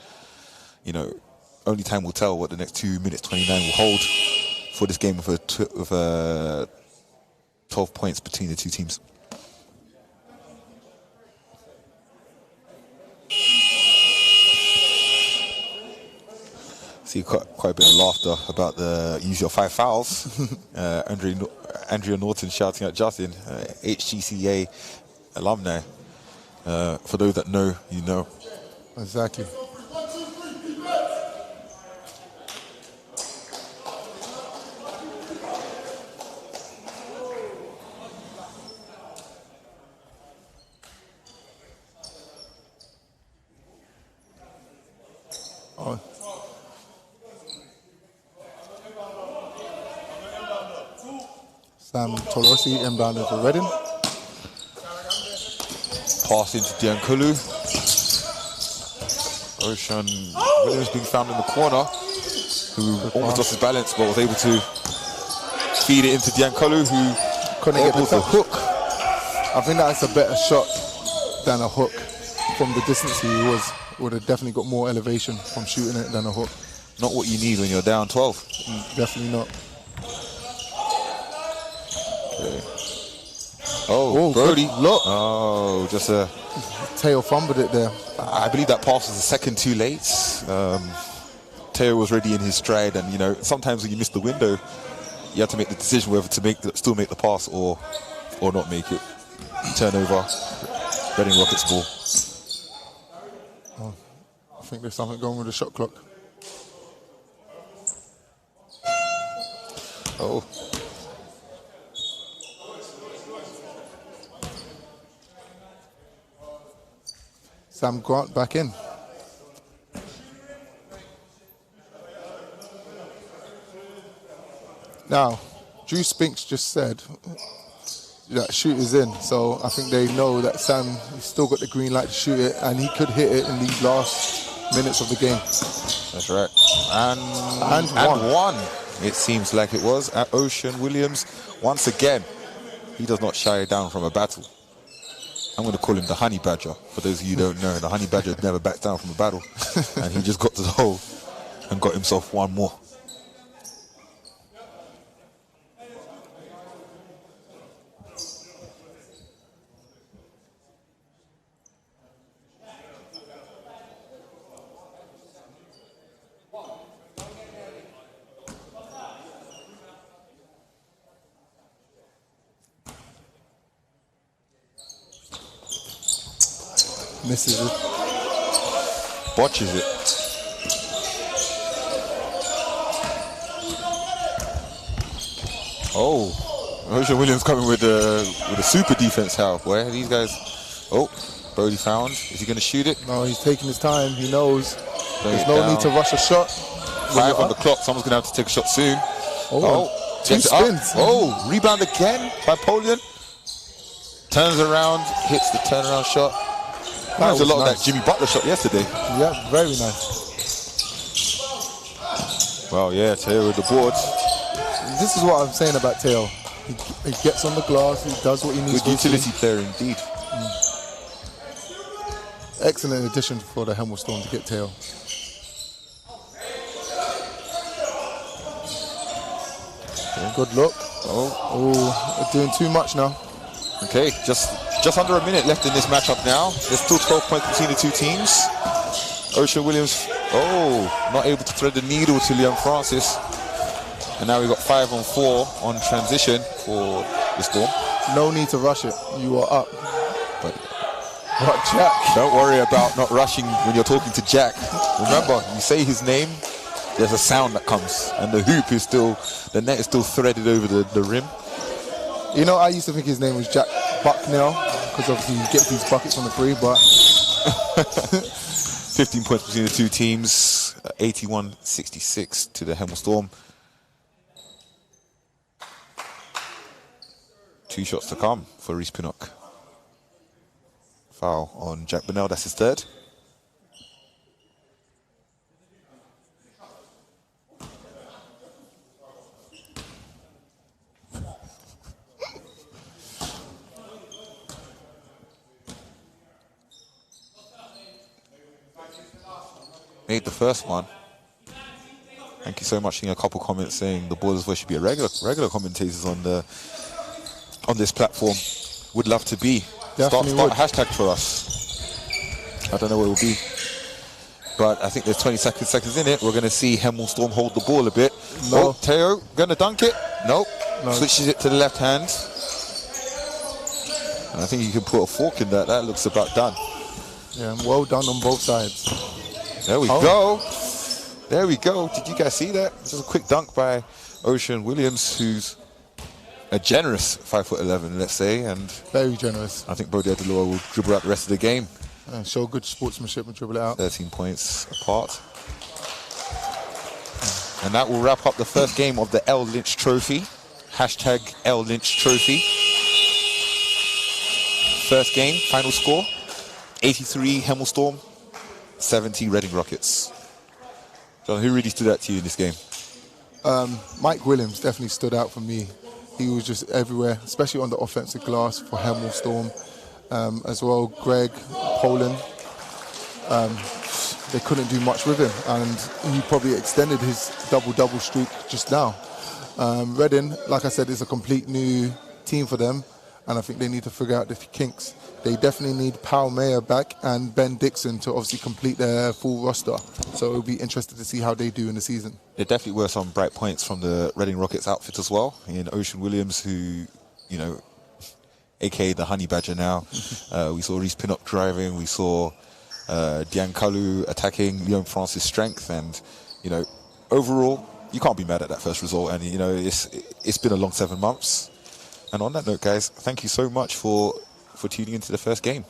you know, only time will tell what the next 2 minutes 29 will hold for this game with 12 points between the two teams. See quite a bit of laughter about the use your 5 fouls. Andrea Norton shouting at Justin, HGCA alumni. For those that know, you know. Exactly. Oh. Sam Tolosi inbounded for Reading. Pass into Diankulu. Ocean Williams being found in the corner, who almost lost his balance but was able to feed it into Diankulu, who couldn't get the hook. I think that's a better shot than a hook. From the distance he would have definitely got more elevation from shooting it than a hook. Not what you need when you're down 12. Definitely not. Okay. Oh, Brody. Look. Oh, just a... Teo fumbled it there. I believe that pass was a second too late. Teo was ready in his stride, and, you know, sometimes when you miss the window, you have to make the decision whether to still make the pass or not make it. Turnover. Reading Rockets ball. Oh, I think there's something going with the shot clock. Oh. Sam Grant back in. Now, Drew Spinks just said that shoot is in, so I think they know that Sam has still got the green light to shoot it, and he could hit it in these last minutes of the game. That's right. And one. It seems like it was at Ocean Williams. Once again, he does not shy down from a battle. I'm going to call him the Honey Badger. For those of you who don't know, the Honey Badger never backs down from a battle. And he just got to the hole and got himself one more. Misses it. Botches it. Oh, Ocean Williams coming with a super defense. How? Where these guys? Oh, Brody found. Is he going to shoot it? No, he's taking his time. He knows there's no need to rush a shot. 5 on the clock. Someone's going to have to take a shot soon. Oh, two spins. Oh, rebound again by Polian. Turns around, hits the turnaround shot. That was a lot of that Jimmy Butler shot yesterday. Yeah, very nice. Well, yeah, Teo with the boards. This is what I'm saying about Teo. He gets on the glass, he does what he needs to do. Good utility player indeed. Excellent addition for the Hemel Storm to get Teo. Good look. Oh, they're doing too much now. Okay, just under a minute left in this matchup now. There's still 12 points between the two teams. Ocean Williams, not able to thread the needle to Liam Francis. And now we've got 5 on 4 on transition for the Storm. No need to rush it. You are up. But Jack? Don't worry about not rushing when you're talking to Jack. Remember, you say his name, there's a sound that comes. And the hoop is still, the net is still threaded over the rim. You know, I used to think his name was Jack Bucknell because obviously he gets these buckets on the free, but 15 points between the two teams, 81-66 to the Hemel Storm. 2 shots to come for Reese Pinnock. Foul on Jack Burnell, that's his third. Made the first one. Thank you so much. Seeing a couple comments saying the Ballers Voice should be a regular commentators on this platform. Would love to be. Start a hashtag for us. I don't know what it will be, but I think there's 20 seconds in it. We're going to see Hemel Storm hold the ball a bit. No. Oh, Teo going to dunk it. Nope. No. Switches it to the left hand. And I think you can put a fork in that. That looks about done. Yeah, well done on both sides. There we go. There we go. Did you guys see that? This is a quick dunk by Ocean Williams, who's a generous 5'11", let's say, and very generous. I think Bodie Adeloa will dribble out the rest of the game. Show good sportsmanship and dribble it out. 13 points apart. And that will wrap up the first game of the L Lynch Trophy. Hashtag L Lynch Trophy. First game, final score, 83 Hemel Storm, 70 Reading Rockets. John, who really stood out to you in this game? Mike Williams definitely stood out for me. He was just everywhere, especially on the offensive glass for Hemel Storm. As well, Greg, Poland. They couldn't do much with him, and he probably extended his double-double streak just now. Reading, like I said, is a complete new team for them, and I think they need to figure out the kinks. They definitely need Powell Mayer back and Ben Dixon to obviously complete their full roster. So it'll be interesting to see how they do in the season. There definitely were some bright points from the Reading Rockets outfit as well. In Ocean Williams, who, you know, aka the Honey Badger now. We saw Reese Pinnock driving. We saw Dian Kalu attacking Leon Francis' strength. And, you know, overall, you can't be mad at that first result. And, you know, it's been a long 7 months. And on that note, guys, thank you so much for tuning into the first game.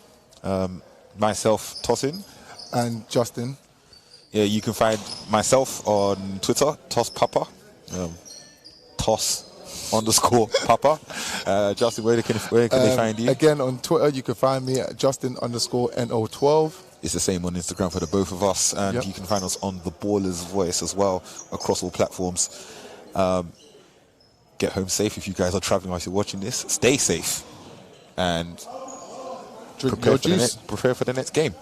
Myself, Tossin. And Justin. Yeah, you can find myself on Twitter, Toss Papa. Toss_Papa. Justin, where can they find you? Again, on Twitter, you can find me at Justin_NO12. It's the same on Instagram for the both of us. And you can find us on The Ballers Voice as well, across all platforms. Get home safe if you guys are traveling while you're watching this. Stay safe. And drink your juice. Prepare for the next game.